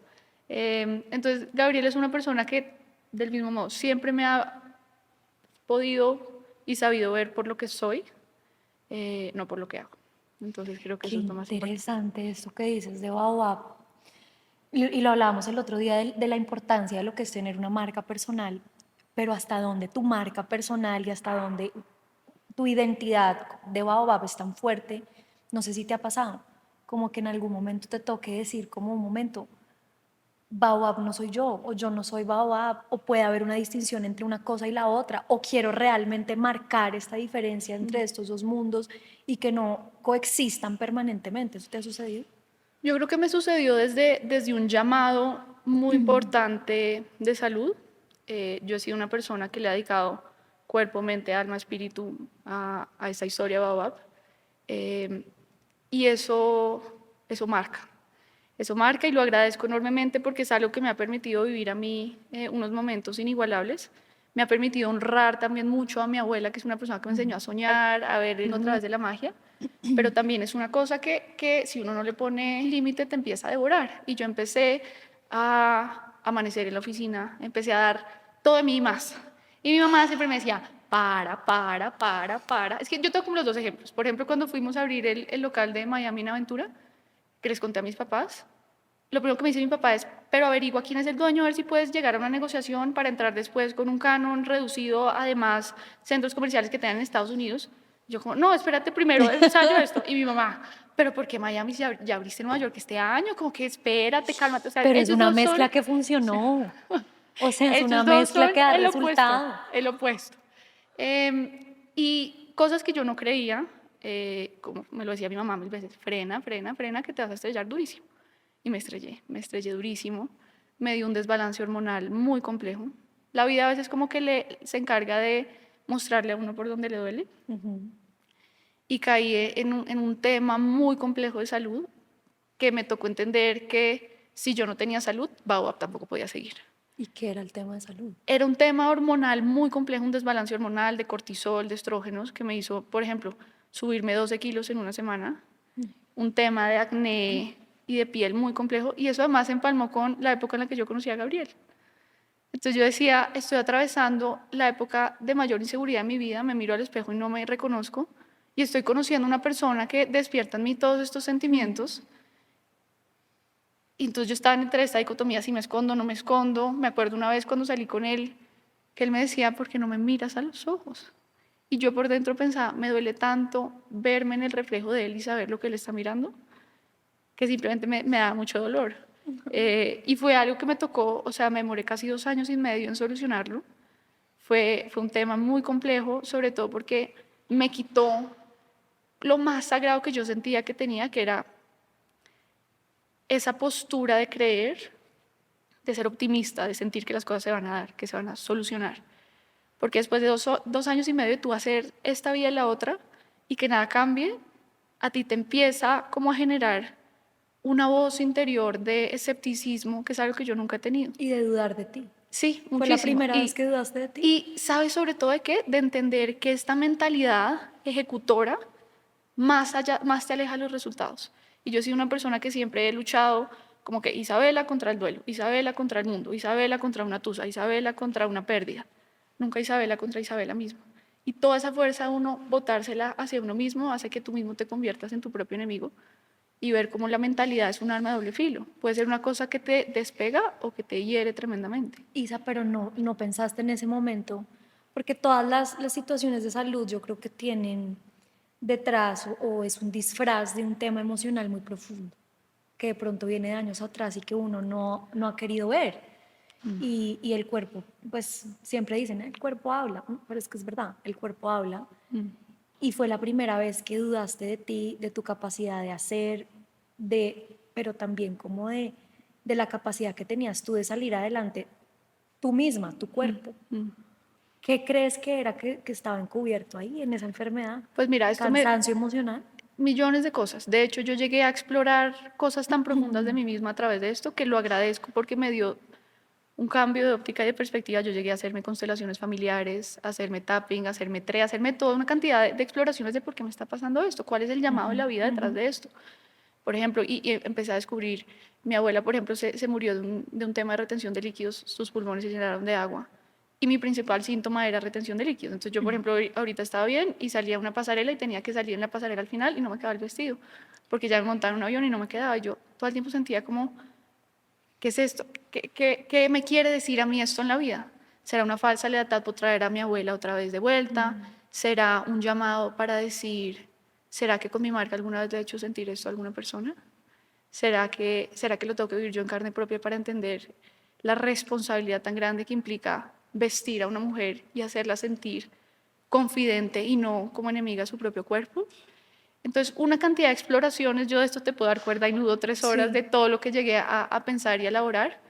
Entonces, Gabriel es una persona que, del mismo modo, siempre me ha podido y sabido ver por lo que soy, no por lo que hago. Entonces, creo que Qué eso es lo más importante. interesante esto que dices de Baobab. Y lo hablábamos el otro día de la importancia de lo que es tener una marca personal, pero hasta dónde tu marca personal y hasta dónde tu identidad de Baobab es tan fuerte. No sé si te ha pasado, como que en algún momento te toque decir como un momento, Baobab no soy yo, o yo no soy Baobab, o puede haber una distinción entre una cosa y la otra, o quiero realmente marcar esta diferencia entre estos dos mundos y que no coexistan permanentemente. ¿Eso te ha sucedido? Yo creo que me sucedió desde un llamado muy importante de salud. Yo he sido una persona que le ha dedicado cuerpo, mente, alma, espíritu a esta historia Baobab. Eh, y eso marca. Eso marca y lo agradezco enormemente porque es algo que me ha permitido vivir a mí unos momentos inigualables. Me ha permitido honrar también mucho a mi abuela, que es una persona que me enseñó a soñar, a ver a través de la magia. Pero también es una cosa que si uno no le pone límite te empieza a devorar. Y yo empecé a amanecer en la oficina, empecé a dar todo de mí y más. Y mi mamá siempre me decía, para. Es que yo tengo como los dos ejemplos. Por ejemplo, cuando fuimos a abrir el local de Miami en Aventura, que les conté a mis papás, lo primero que me dice mi papá es, pero averigua quién es el dueño, a ver si puedes llegar a una negociación para entrar después con un canon reducido, además, centros comerciales que tengan en Estados Unidos. Yo como, no, espérate primero, ensayo esto. Y mi mamá, pero ¿por qué Miami si ya abriste en Nueva York este año? Como que espérate, cálmate. O sea, Pero es ellos una dos mezcla son, que funcionó. O sea, es una ellos dos mezcla son que da el opuesto, resultado. el opuesto. Y cosas que yo no creía, como me lo decía mi mamá mil veces, frena, que te vas a estrellar durísimo. Y me estrellé durísimo, me dio un desbalance hormonal muy complejo. La vida a veces como que se encarga de mostrarle a uno por dónde le duele. Y caí en un tema muy complejo de salud que me tocó entender que si yo no tenía salud, Baobab tampoco podía seguir. ¿Y qué era el tema de salud? Era un tema hormonal muy complejo, un desbalance hormonal de cortisol, de estrógenos, que me hizo, por ejemplo, subirme 12 kilos en una semana, un tema de acné y de piel muy complejo, y eso además se empalmó con la época en la que yo conocí a Gabriel. Entonces yo decía, estoy atravesando la época de mayor inseguridad en mi vida, me miro al espejo y no me reconozco, y estoy conociendo a una persona que despierta en mí todos estos sentimientos. Y entonces yo estaba entre esta dicotomía, si me escondo, no me escondo. Me acuerdo una vez cuando salí con él, que él me decía, ¿por qué no me miras a los ojos? Y yo por dentro pensaba, me duele tanto verme en el reflejo de él y saber lo que él está mirando, que simplemente me da mucho dolor. Y fue algo que me tocó, o sea, me demoré casi 2 años y medio en solucionarlo. Fue un tema muy complejo, sobre todo porque me quitó lo más sagrado que yo sentía que tenía, que era esa postura de creer, de ser optimista, de sentir que las cosas se van a dar, que se van a solucionar. Porque después de 2 años y medio de tú hacer esta vida y la otra y que nada cambie, a ti te empieza como a generar una voz interior de escepticismo, que es algo que yo nunca he tenido. Y de dudar de ti. Sí, ¿Fue muchísimo. la primera vez que dudaste de ti? Y sabes sobre todo de qué? De entender que esta mentalidad ejecutora más allá, más te aleja de los resultados. Y yo he sido una persona que siempre he luchado como que Isabela contra el duelo, Isabela contra el mundo, Isabela contra una tusa, Isabela contra una pérdida. Nunca Isabela contra Isabela misma. Y toda esa fuerza de uno botársela hacia uno mismo hace que tú mismo te conviertas en tu propio enemigo y ver cómo la mentalidad es un arma de doble filo. Puede ser una cosa que te despega o que te hiere tremendamente. Isa, pero no pensaste en ese momento, porque todas las situaciones de salud yo creo que tienen detrás o es un disfraz de un tema emocional muy profundo, que de pronto viene de años atrás y que uno no ha querido ver. Y el cuerpo, pues siempre dicen, el cuerpo habla, pero es que es verdad, el cuerpo habla. Y fue la primera vez que dudaste de ti, de tu capacidad de hacer, pero también como de la capacidad que tenías tú de salir adelante, tú misma, tu cuerpo. ¿Qué crees que era que estaba encubierto ahí en esa enfermedad? Pues mira, ¿Cansancio emocional? millones de cosas. De hecho, yo llegué a explorar cosas tan profundas de mí misma a través de esto que lo agradezco porque me dio un cambio de óptica y de perspectiva. Yo llegué a hacerme constelaciones familiares, a hacerme tapping, a hacerme a hacerme toda una cantidad de exploraciones de por qué me está pasando esto, cuál es el llamado de la vida detrás de esto. Por ejemplo, y empecé a descubrir, mi abuela, por ejemplo, se murió de un tema de retención de líquidos, sus pulmones se llenaron de agua. Y mi principal síntoma era retención de líquidos. Entonces yo, por ejemplo, ahorita estaba bien y salía a una pasarela y tenía que salir en la pasarela al final y no me quedaba el vestido, porque ya me montaron un avión y no me quedaba. Y yo todo el tiempo sentía como, ¿qué es esto? ¿Qué me quiere decir a mí esto en la vida? ¿Será una falsa lealtad por traer a mi abuela otra vez de vuelta? ¿Será un llamado para decir, ¿será que con mi marca alguna vez le he hecho sentir esto a alguna persona? ¿Será que lo tengo que vivir yo en carne propia para entender la responsabilidad tan grande que implica vestir a una mujer y hacerla sentir confidente y no como enemiga a su propio cuerpo? Entonces, una cantidad de exploraciones, yo de esto te puedo dar cuerda y nudo 3 horas de todo lo que llegué a pensar y a elaborar.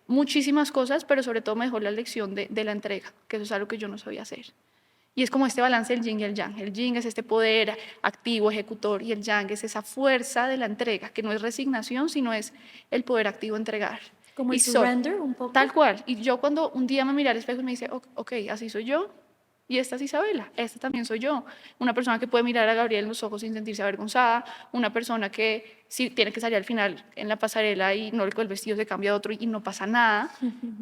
Muchísimas cosas, pero sobre todo me dejó la lección de la entrega, que eso es algo que yo no sabía hacer. Y es como este balance del yin y el yang. El yin es este poder activo, ejecutor, y el yang es esa fuerza de la entrega, que no es resignación, sino es el poder activo entregar. Como Y el surrender un poco. tal cual. Y yo cuando un día me miré al espejo y me dice, ok, así soy yo, y esta es Isabela, esta también soy yo. Una persona que puede mirar a Gabriel en los ojos sin sentirse avergonzada, una persona que si tiene que salir al final en la pasarela y no el vestido se cambia a otro y no pasa nada.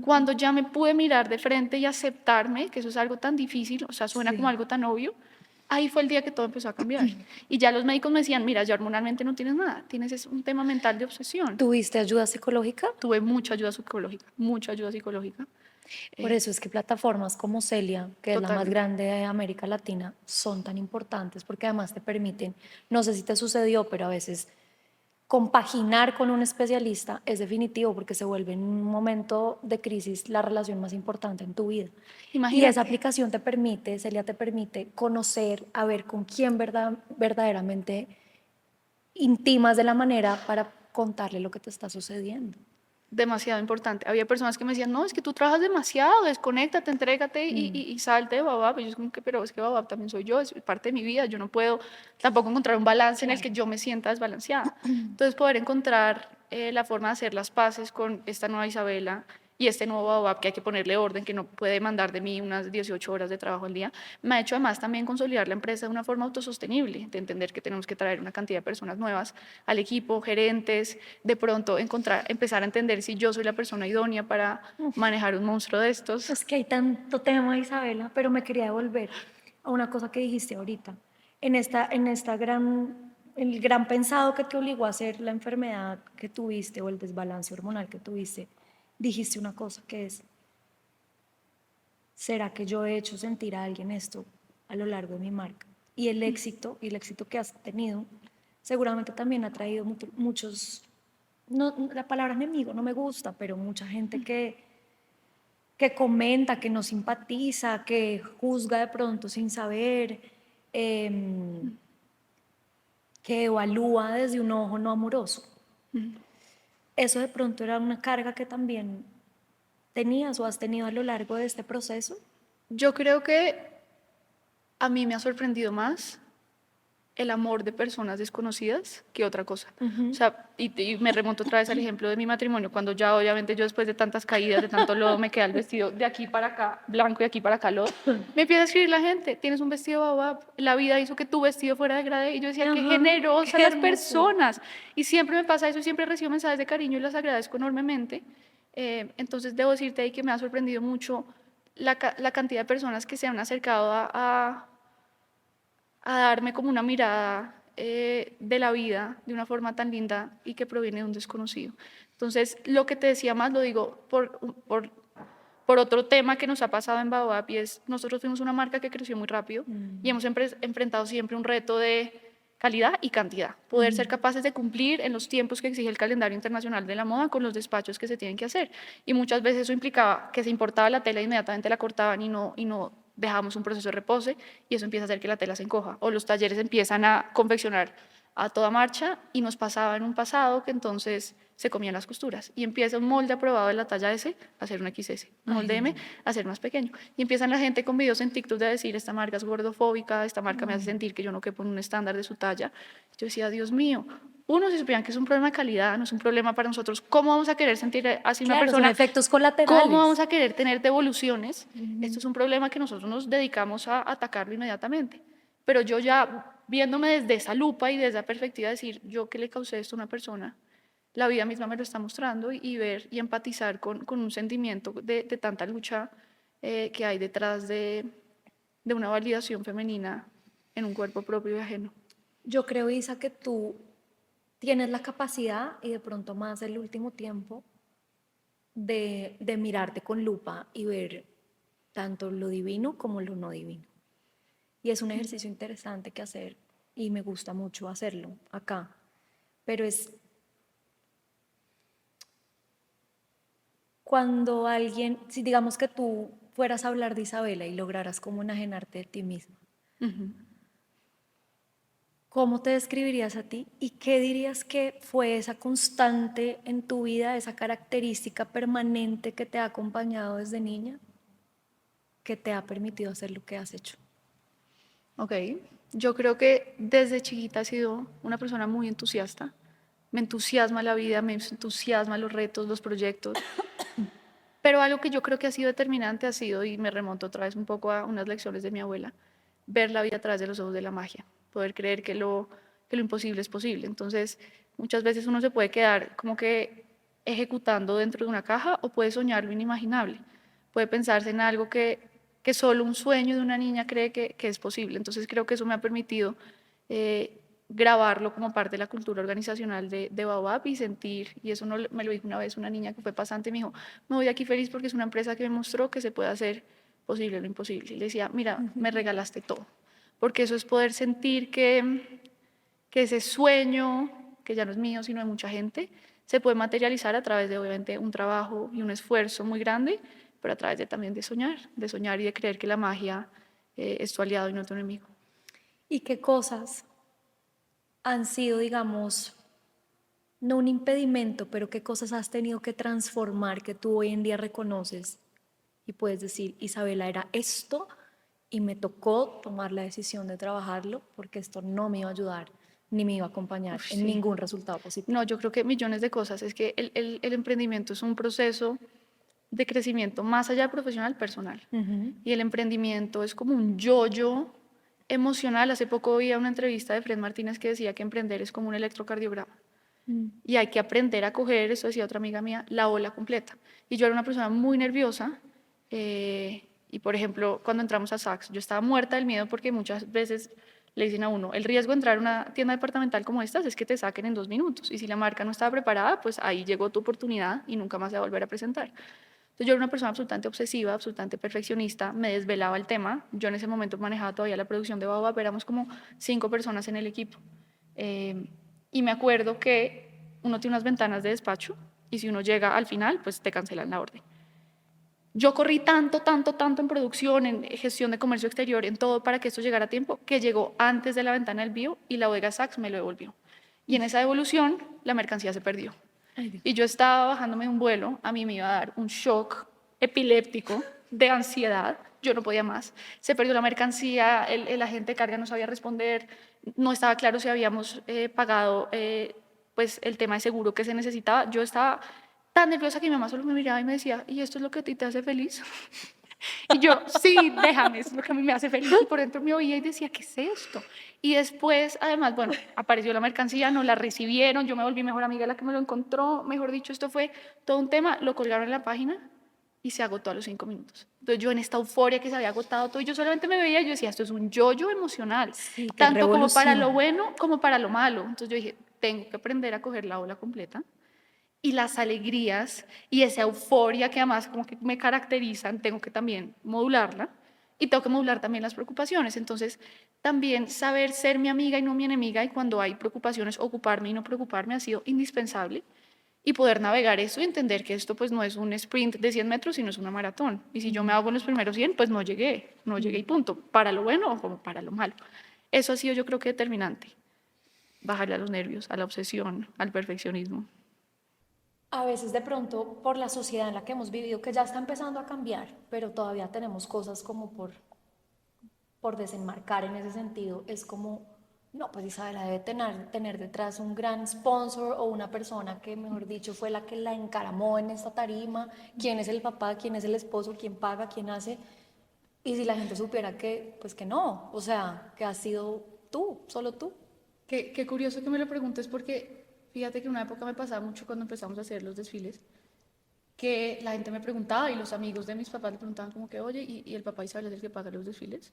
Cuando ya me pude mirar de frente y aceptarme, que eso es algo tan difícil, o sea, suena como algo tan obvio, ahí fue el día que todo empezó a cambiar. Y ya los médicos me decían, mira, ya hormonalmente no tienes nada, tienes un tema mental de obsesión. ¿Tuviste ayuda psicológica? Tuve mucha ayuda psicológica, mucha ayuda psicológica. Por eso es que plataformas como Celia, que es la más Totalmente. grande de América Latina, son tan importantes porque además te permiten, no sé si te sucedió, pero a veces compaginar con un especialista es definitivo porque se vuelve en un momento de crisis la relación más importante en tu vida. Y Imagínate. esa aplicación te permite, Celia te permite conocer, a ver con quién verdaderamente intimas de la manera para contarle lo que te está sucediendo. Demasiado importante. Había personas que me decían, no, es que tú trabajas demasiado, desconéctate, entrégate y salte de Babab. Y yo es como que, pero es que Babab también soy yo, es parte de mi vida. Yo no puedo tampoco encontrar un balance en el que yo me sienta desbalanceada. Entonces, poder encontrar la forma de hacer las paces con esta nueva Isabela y este nuevo Babab, que hay que ponerle orden, que no puede demandar de mí unas 18 horas de trabajo al día, me ha hecho además también consolidar la empresa de una forma autosostenible, de entender que tenemos que traer una cantidad de personas nuevas al equipo, gerentes, de pronto empezar a entender si yo soy la persona idónea para manejar un monstruo de estos. Es que hay tanto tema, Isabela, pero me quería devolver a una cosa que dijiste ahorita. El gran pensado que te obligó a hacer la enfermedad que tuviste o el desbalance hormonal que tuviste, dijiste una cosa que es, ¿será que yo he hecho sentir a alguien esto a lo largo de mi marca? Y el éxito que has tenido seguramente también ha traído muchos, no, la palabra enemigo no me gusta, pero mucha gente que comenta, que no simpatiza, que juzga de pronto sin saber, que evalúa desde un ojo no amoroso. ¿Eso de pronto era una carga que también tenías o has tenido a lo largo de este proceso? Yo creo que a mí me ha sorprendido más el amor de personas desconocidas que otra cosa. Ujú. O sea, y me remonto otra vez al ejemplo de mi matrimonio, cuando ya obviamente yo después de tantas caídas, de tanto lodo, me queda el vestido de aquí para acá blanco y aquí para acá lodo, me empieza a escribir la gente, tienes un vestido baobab, la vida hizo que tu vestido fuera de grade, y yo decía, qué Ajá, generosa qué las hermoso. personas, y siempre me pasa eso, siempre recibo mensajes de cariño y las agradezco enormemente. Entonces debo decirte ahí que me ha sorprendido mucho la cantidad de personas que se han acercado a darme como una mirada de la vida de una forma tan linda y que proviene de un desconocido. Entonces, lo que te decía más lo digo por otro tema que nos ha pasado en Baobab, y es, nosotros fuimos una marca que creció muy rápido y hemos enfrentado siempre un reto de calidad y cantidad, poder ser capaces de cumplir en los tiempos que exige el calendario internacional de la moda con los despachos que se tienen que hacer. Y muchas veces eso implicaba que se importaba la tela e inmediatamente la cortaban y no dejamos un proceso de repose, y eso empieza a hacer que la tela se encoja, o los talleres empiezan a confeccionar a toda marcha, y nos pasaba en un pasado que entonces se comían las costuras y empieza un molde aprobado de la talla S a hacer un XS, un molde M a ser más pequeño, y empiezan la gente con videos en TikTok de decir, esta marca es gordofóbica, esta marca me hace sentir que yo no quepo en un estándar de su talla. Yo decía, Dios mío, uno, si supieran que es un problema de calidad, no es un problema para nosotros, ¿cómo vamos a querer sentir así una Claro, son persona? efectos ¿Cómo colaterales. vamos a querer tener devoluciones? Esto es un problema que nosotros nos dedicamos a atacarlo inmediatamente. Pero yo ya viéndome desde esa lupa y desde esa perspectiva, decir, yo qué le causé esto a una persona, la vida misma me lo está mostrando, y ver y empatizar con un sentimiento de tanta lucha que hay detrás de una validación femenina en un cuerpo propio y ajeno. Yo creo, Isa, que tú tienes la capacidad, y de pronto más el último tiempo, de mirarte con lupa y ver tanto lo divino como lo no divino. Y es un ejercicio interesante que hacer, y me gusta mucho hacerlo acá. Pero es cuando alguien, si digamos que tú fueras a hablar de Isabela y lograras como enajenarte de ti misma, ¿cómo te describirías a ti y qué dirías que fue esa constante en tu vida, esa característica permanente que te ha acompañado desde niña, que te ha permitido hacer lo que has hecho? Ok, yo creo que desde chiquita he sido una persona muy entusiasta. Me entusiasma la vida, me entusiasma los retos, los proyectos. Pero algo que yo creo que ha sido determinante ha sido, y me remonto otra vez un poco a unas lecciones de mi abuela, ver la vida a través de los ojos de la magia, poder creer que lo imposible es posible. Entonces, muchas veces uno se puede quedar como que ejecutando dentro de una caja, o puede soñar lo inimaginable, puede pensarse en algo que solo un sueño de una niña cree que es posible. Entonces, creo que eso me ha permitido grabarlo como parte de la cultura organizacional de Baobab, y sentir, y eso no, me lo dijo una vez una niña que fue pasante, me dijo, me voy de aquí feliz porque es una empresa que me mostró que se puede hacer posible lo imposible. Y le decía, mira, me regalaste todo, porque eso es poder sentir que ese sueño, que ya no es mío, sino de mucha gente, se puede materializar a través de, obviamente, un trabajo y un esfuerzo muy grande, pero a través de también de soñar y de creer que la magia es tu aliado y no tu enemigo. ¿Y qué cosas han sido, digamos, no un impedimento, pero qué cosas has tenido que transformar que tú hoy en día reconoces y puedes decir, Isabela era esto y me tocó tomar la decisión de trabajarlo porque esto no me iba a ayudar ni me iba a acompañar en Sí. ningún resultado positivo? No, yo creo que millones de cosas. Es que el emprendimiento es un proceso de crecimiento más allá de profesional, personal. Y el emprendimiento es como un yo-yo emocional. Hace poco vi una entrevista de Fred Martínez que decía que emprender es como un electrocardiograma. Y hay que aprender a coger, eso decía otra amiga mía, la ola completa. Y yo era una persona muy nerviosa. Y por ejemplo, cuando entramos a Saks, yo estaba muerta del miedo, porque muchas veces le dicen a uno, el riesgo de entrar a una tienda departamental como estas es que te saquen en 2 minutos. Y si la marca no estaba preparada, pues ahí llegó tu oportunidad y nunca más se va a volver a presentar. Entonces yo era una persona absolutamente obsesiva, absolutamente perfeccionista, me desvelaba el tema. Yo en ese momento manejaba todavía la producción de Baobab, éramos como 5 personas en el equipo. Y me acuerdo que uno tiene unas ventanas de despacho, y si uno llega al final, pues te cancelan la orden. Yo corrí tanto en producción, en gestión de comercio exterior, en todo, para que esto llegara a tiempo, que llegó antes de la ventana del bio, y la bodega Saks me lo devolvió. Y en esa devolución, la mercancía se perdió. Y yo estaba bajándome de un vuelo, a mí me iba a dar un shock epiléptico de ansiedad, yo no podía más. Se perdió la mercancía, el agente de carga no sabía responder, no estaba claro si habíamos pagado pues el tema de seguro que se necesitaba. Yo estaba tan nerviosa que mi mamá solo me miraba y me decía, ¿y esto es lo que a ti te hace feliz? Y yo, sí, déjame, es lo que a mí me hace feliz. Y por dentro me oía y decía, ¿qué es esto? Y después, además, bueno, apareció la mercancía, nos la recibieron, yo me volví mejor amiga de la que me lo encontró. Mejor dicho, esto fue todo un tema, lo colgaron en la página y se agotó a los 5 minutos. Entonces yo en esta euforia que se había agotado todo, yo solamente me veía y yo decía, esto es un yo-yo emocional, Sí, qué tanto como para lo revolución. bueno como para lo malo. Entonces yo dije, tengo que aprender a coger la ola completa y las alegrías y esa euforia que además como que me caracterizan, tengo que también modularla y tengo que modular también las preocupaciones. Entonces, también saber ser mi amiga y no mi enemiga y cuando hay preocupaciones, ocuparme y no preocuparme ha sido indispensable y poder navegar eso y entender que esto pues no es un sprint de 100 metros, sino es una maratón. Y si yo me hago en los primeros 100, pues no llegué y punto, para lo bueno o como para lo malo. Eso ha sido yo creo que determinante, bajarle a los nervios, a la obsesión, al perfeccionismo. A veces de pronto por la sociedad en la que hemos vivido, que ya está empezando a cambiar, pero todavía tenemos cosas como por desenmarcar en ese sentido, es como, no, pues Isabela debe tener detrás un gran sponsor o una persona que, mejor dicho, fue la que la encaramó en esta tarima, quién es el papá, quién es el esposo, quién paga, quién hace, y si la gente supiera que, pues que no, o sea, que has sido tú, solo tú. Qué curioso que me lo preguntes porque fíjate que una época me pasaba mucho cuando empezamos a hacer los desfiles, que la gente me preguntaba y los amigos de mis papás le preguntaban como que, oye, ¿y el papá Isabel es el que paga los desfiles?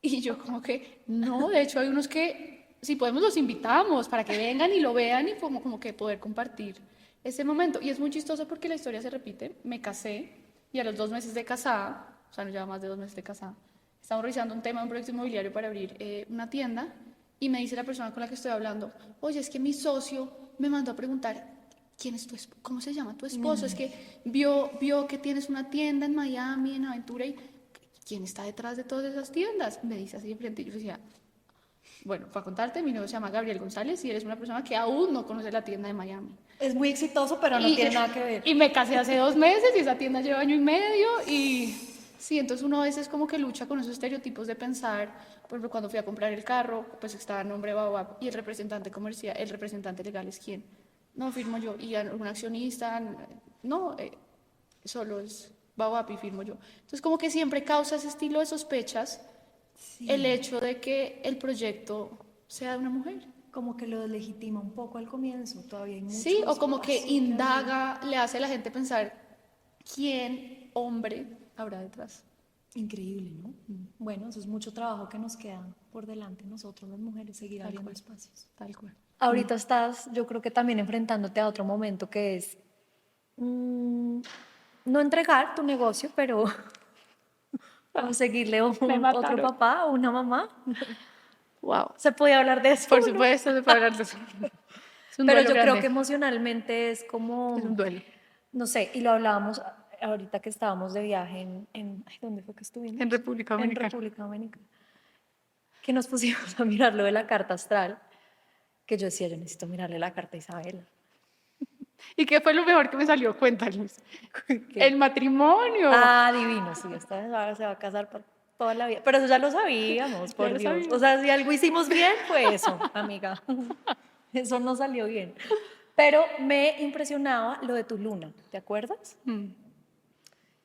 Y yo como que, no, de hecho hay unos que, si podemos, los invitamos para que vengan y lo vean y como que poder compartir ese momento. Y es muy chistoso porque la historia se repite. Me casé y a los 2 meses de casada, o sea, no lleva más de 2 meses de casada, estamos revisando un tema de un proyecto inmobiliario para abrir una tienda y me dice la persona con la que estoy hablando, oye, es que mi socio me mandó a preguntar, ¿quién es tu esposo? ¿Cómo se llama tu esposo? Es que vio que tienes una tienda en Miami, en Aventura, y ¿quién está detrás de todas esas tiendas? Me dice así de frente. Y yo decía, bueno, para contarte, mi novio se llama Gabriel González y eres una persona que aún no conoce la tienda de Miami. Es muy exitoso, pero no tiene nada que ver. Y me casé hace 2 meses y esa tienda lleva 1 año y medio y sí, entonces uno a veces como que lucha con esos estereotipos de pensar. Por ejemplo, cuando fui a comprar el carro, pues estaba el nombre Baobab y el representante comercial, el representante legal es quién. No, firmo yo. Y un accionista, no, solo es Baobab y firmo yo. Entonces como que siempre causa ese estilo de sospechas el hecho de que el proyecto sea de una mujer. Como que lo deslegitima un poco al comienzo, todavía hay mucho Sí, o como que espacio indaga, le hace a la gente pensar quién hombre habrá detrás. increíble, ¿no? Bueno, eso es mucho trabajo que nos queda por delante nosotros las mujeres, seguir Tal abriendo cual. espacios. Tal cual. Ahorita estás, yo creo que también enfrentándote a otro momento que es no entregar tu negocio, pero conseguirle Me otro mataron. papá o una mamá. Wow. Se puede hablar de eso, Por ¿no? supuesto, se puede hablar de eso. Es un Pero duelo yo creo grande. que emocionalmente es como, Es un duelo. no sé, y lo hablábamos ahorita que estábamos de viaje ay, ¿dónde fue que estuvimos? En República En Dominicana. República Dominicana. Que nos pusimos a mirar lo de la carta astral, que yo decía, yo necesito mirarle la carta a Isabela. ¿Y qué fue lo mejor que me salió? Cuéntanos. ¿Qué? El matrimonio. Ah, divino, sí, esta vez se va a casar para toda la vida. Pero eso ya lo sabíamos, por lo Dios. sabíamos. O sea, si algo hicimos bien, fue eso, amiga. Eso no salió bien. Pero me impresionaba lo de tu luna, ¿te acuerdas?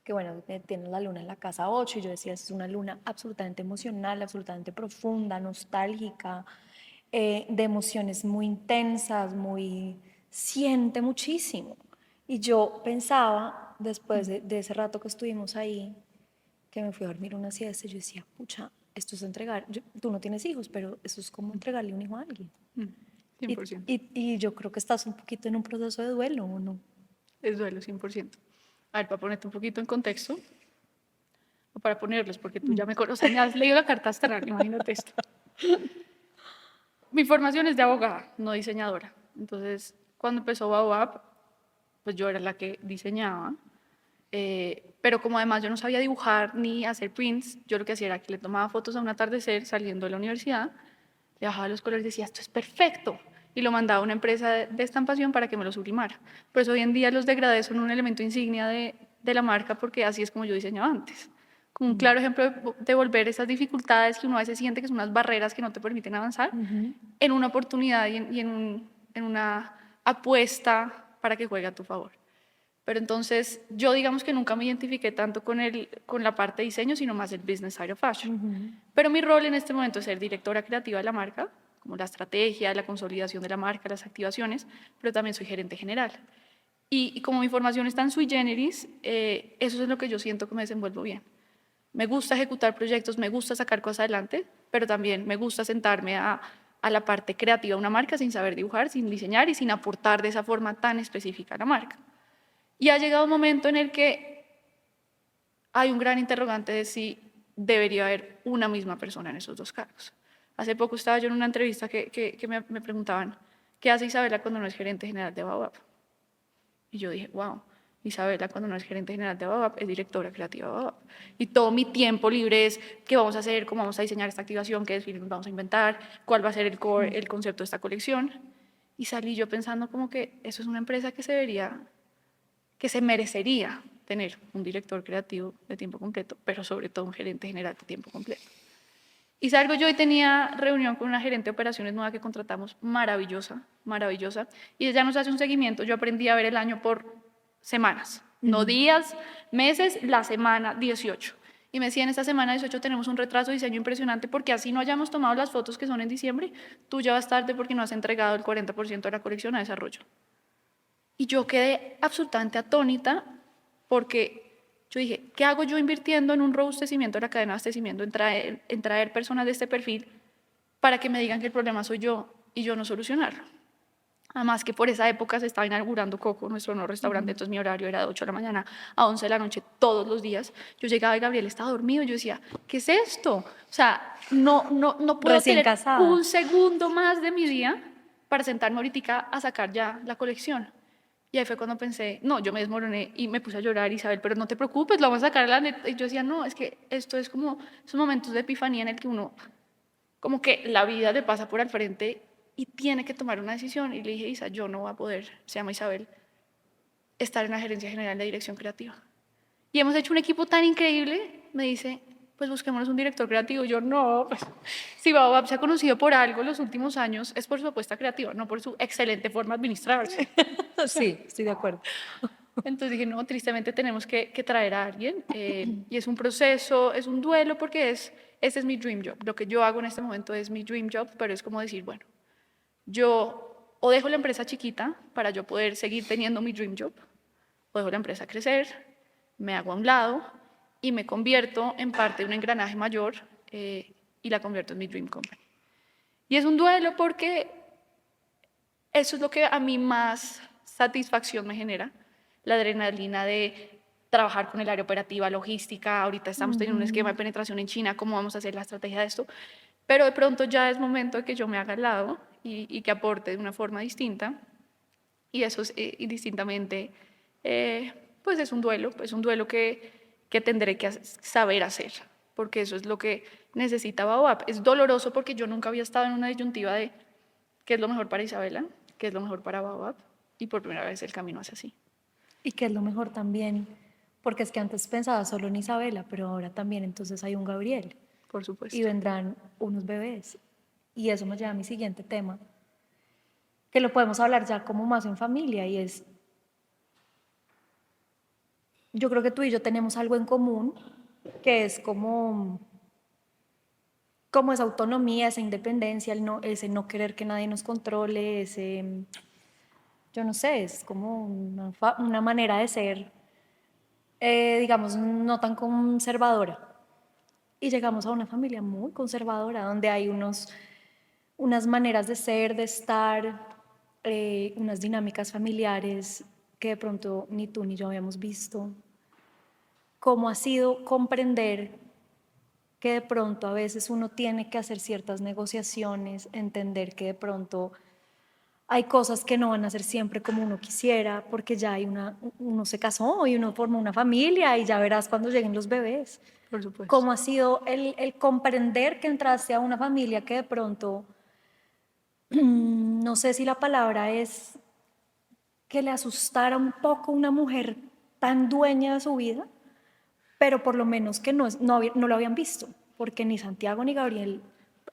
Que bueno, tienes la luna en la casa 8 y yo decía, es una luna absolutamente emocional, absolutamente profunda, nostálgica, de emociones muy intensas, siente muchísimo. Y yo pensaba, después de ese rato que estuvimos ahí, que me fui a dormir una siesta, yo decía, pucha, esto es entregar, tú no tienes hijos, pero eso es como entregarle un hijo a alguien. 100%. Y yo creo que estás un poquito en un proceso de duelo, ¿o no? Es duelo, 100%. A ver, para ponerte un poquito en contexto, o para ponerlos, porque tú ya me conoces, o sea, me has leído la carta astral, imagínate esto. Mi formación es de abogada, no diseñadora. Entonces, cuando empezó Baobab, pues yo era la que diseñaba, pero como además yo no sabía dibujar ni hacer prints, yo lo que hacía era que le tomaba fotos a un atardecer saliendo de la universidad, le bajaba los colores y decía, esto es perfecto, y lo mandaba a una empresa de estampación para que me lo sublimara. Por eso hoy en día los degradés son un elemento insignia de la marca, porque así es como yo diseñaba antes. Como un claro ejemplo de volver esas dificultades que uno a veces siente que son unas barreras que no te permiten avanzar en una oportunidad en una apuesta para que juegue a tu favor. Pero entonces yo digamos que nunca me identifiqué tanto con la parte de diseño, sino más el business side of fashion. Pero mi rol en este momento es ser directora creativa de la marca, como la estrategia, la consolidación de la marca, las activaciones, pero también soy gerente general. Y como mi formación está en sui generis, eso es lo que yo siento que me desenvuelvo bien. Me gusta ejecutar proyectos, me gusta sacar cosas adelante, pero también me gusta sentarme a la parte creativa de una marca sin saber dibujar, sin diseñar y sin aportar de esa forma tan específica a la marca. Y ha llegado un momento en el que hay un gran interrogante de si debería haber una misma persona en esos dos cargos. Hace poco estaba yo en una entrevista que me preguntaban, ¿qué hace Isabela cuando no es gerente general de Baobab? Y yo dije, wow, Isabela cuando no es gerente general de Baobab es directora creativa de Baobab. Y todo mi tiempo libre es qué vamos a hacer, cómo vamos a diseñar esta activación, qué desfiles vamos a inventar, cuál va a ser el core, el concepto de esta colección. Y salí yo pensando como que eso es una empresa que se merecería tener un director creativo de tiempo completo, pero sobre todo un gerente general de tiempo completo. Y salgo yo y tenía reunión con una gerente de operaciones nueva que contratamos, maravillosa, maravillosa, y ella nos hace un seguimiento. Yo aprendí a ver el año por semanas, no días, meses, la semana 18. Y me decía, en esta semana 18 tenemos un retraso de diseño impresionante porque así no hayamos tomado las fotos que son en diciembre, tú ya vas tarde porque no has entregado el 40% de la colección a desarrollo. Y yo quedé absolutamente atónita porque yo dije, ¿qué hago yo invirtiendo en un robustecimiento de la cadena de abastecimiento, en traer personas de este perfil para que me digan que el problema soy yo y yo no solucionarlo? Además que por esa época se estaba inaugurando Coco, nuestro nuevo restaurante, entonces mi horario era de 8 de la mañana a 11 de la noche todos los días. Yo llegaba y Gabriel estaba dormido, yo decía, ¿qué es esto? O sea, no puedo Recién tener casada. un segundo más de mi día para sentarme ahorita a sacar ya la colección. Y ahí fue cuando pensé, no, yo me desmoroné y me puse a llorar, Isabel, pero no te preocupes, lo vamos a sacar a la neta. Y yo decía, no, es que esto es como esos momentos de epifanía en el que uno, como que la vida le pasa por al frente y tiene que tomar una decisión. Y le dije, Isa, yo no voy a poder, se llama Isabel, estar en la gerencia general de dirección creativa. Y hemos hecho un equipo tan increíble, me dice, pues busquémonos un director creativo. Yo, no, pues, si Baobab se ha conocido por algo los últimos años, es por su apuesta creativa, no por su excelente forma de administrarse. Sí, estoy de acuerdo. Entonces dije, no, tristemente tenemos que traer a alguien. Y es un proceso, es un duelo porque este es mi dream job. Lo que yo hago en este momento es mi dream job, pero es como decir, bueno, yo o dejo la empresa chiquita para yo poder seguir teniendo mi dream job, o dejo la empresa crecer, me hago a un lado y me convierto en parte de un engranaje mayor y la convierto en mi dream company. Y es un duelo porque eso es lo que a mí más satisfacción me genera, la adrenalina de trabajar con el área operativa, logística. Ahorita estamos teniendo un esquema de penetración en China, cómo vamos a hacer la estrategia de esto, pero de pronto ya es momento de que yo me haga al lado y que aporte de una forma distinta, y eso es indistintamente, pues es un duelo que tendré que saber hacer, porque eso es lo que necesita Baobab. Es doloroso porque yo nunca había estado en una disyuntiva de qué es lo mejor para Isabela, qué es lo mejor para Baobab, y por primera vez el camino es así. Y que es lo mejor también, porque es que antes pensaba solo en Isabela, pero ahora también entonces hay un Gabriel. Por supuesto. Y vendrán unos bebés. Y eso me lleva a mi siguiente tema, que lo podemos hablar ya como más en familia, y es, yo creo que tú y yo tenemos algo en común, que es como esa autonomía, esa independencia, ese no querer que nadie nos controle, ese, yo no sé, es como una manera de ser, digamos, no tan conservadora. Y llegamos a una familia muy conservadora, donde hay unas maneras de ser, de estar, unas dinámicas familiares que de pronto ni tú ni yo habíamos visto. ¿Cómo ha sido comprender que de pronto a veces uno tiene que hacer ciertas negociaciones, entender que de pronto hay cosas que no van a ser siempre como uno quisiera, porque ya uno se casó y uno formó una familia y ya verás cuando lleguen los bebés? Por supuesto. ¿Cómo ha sido el comprender que entraste a una familia que de pronto, no sé si la palabra es que le asustara un poco una mujer tan dueña de su vida, pero por lo menos que no lo habían visto, porque ni Santiago ni Gabriel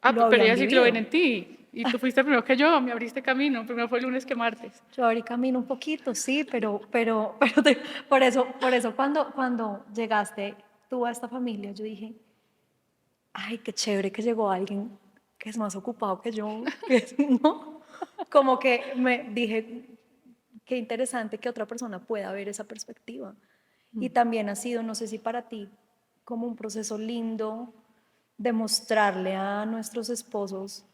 lo pero ella habían sí que lo ven vivido. en ti. Y tú fuiste primero que yo, me abriste camino. Primero fue lunes que martes. Yo abrí camino un poquito, sí, por eso cuando llegaste tú a esta familia, yo dije, ay, qué chévere que llegó alguien que es más ocupado que yo, ¿no? Como que me dije, qué interesante que otra persona pueda ver esa perspectiva. Y también ha sido, no sé si para ti, como un proceso lindo de mostrarle a nuestros esposos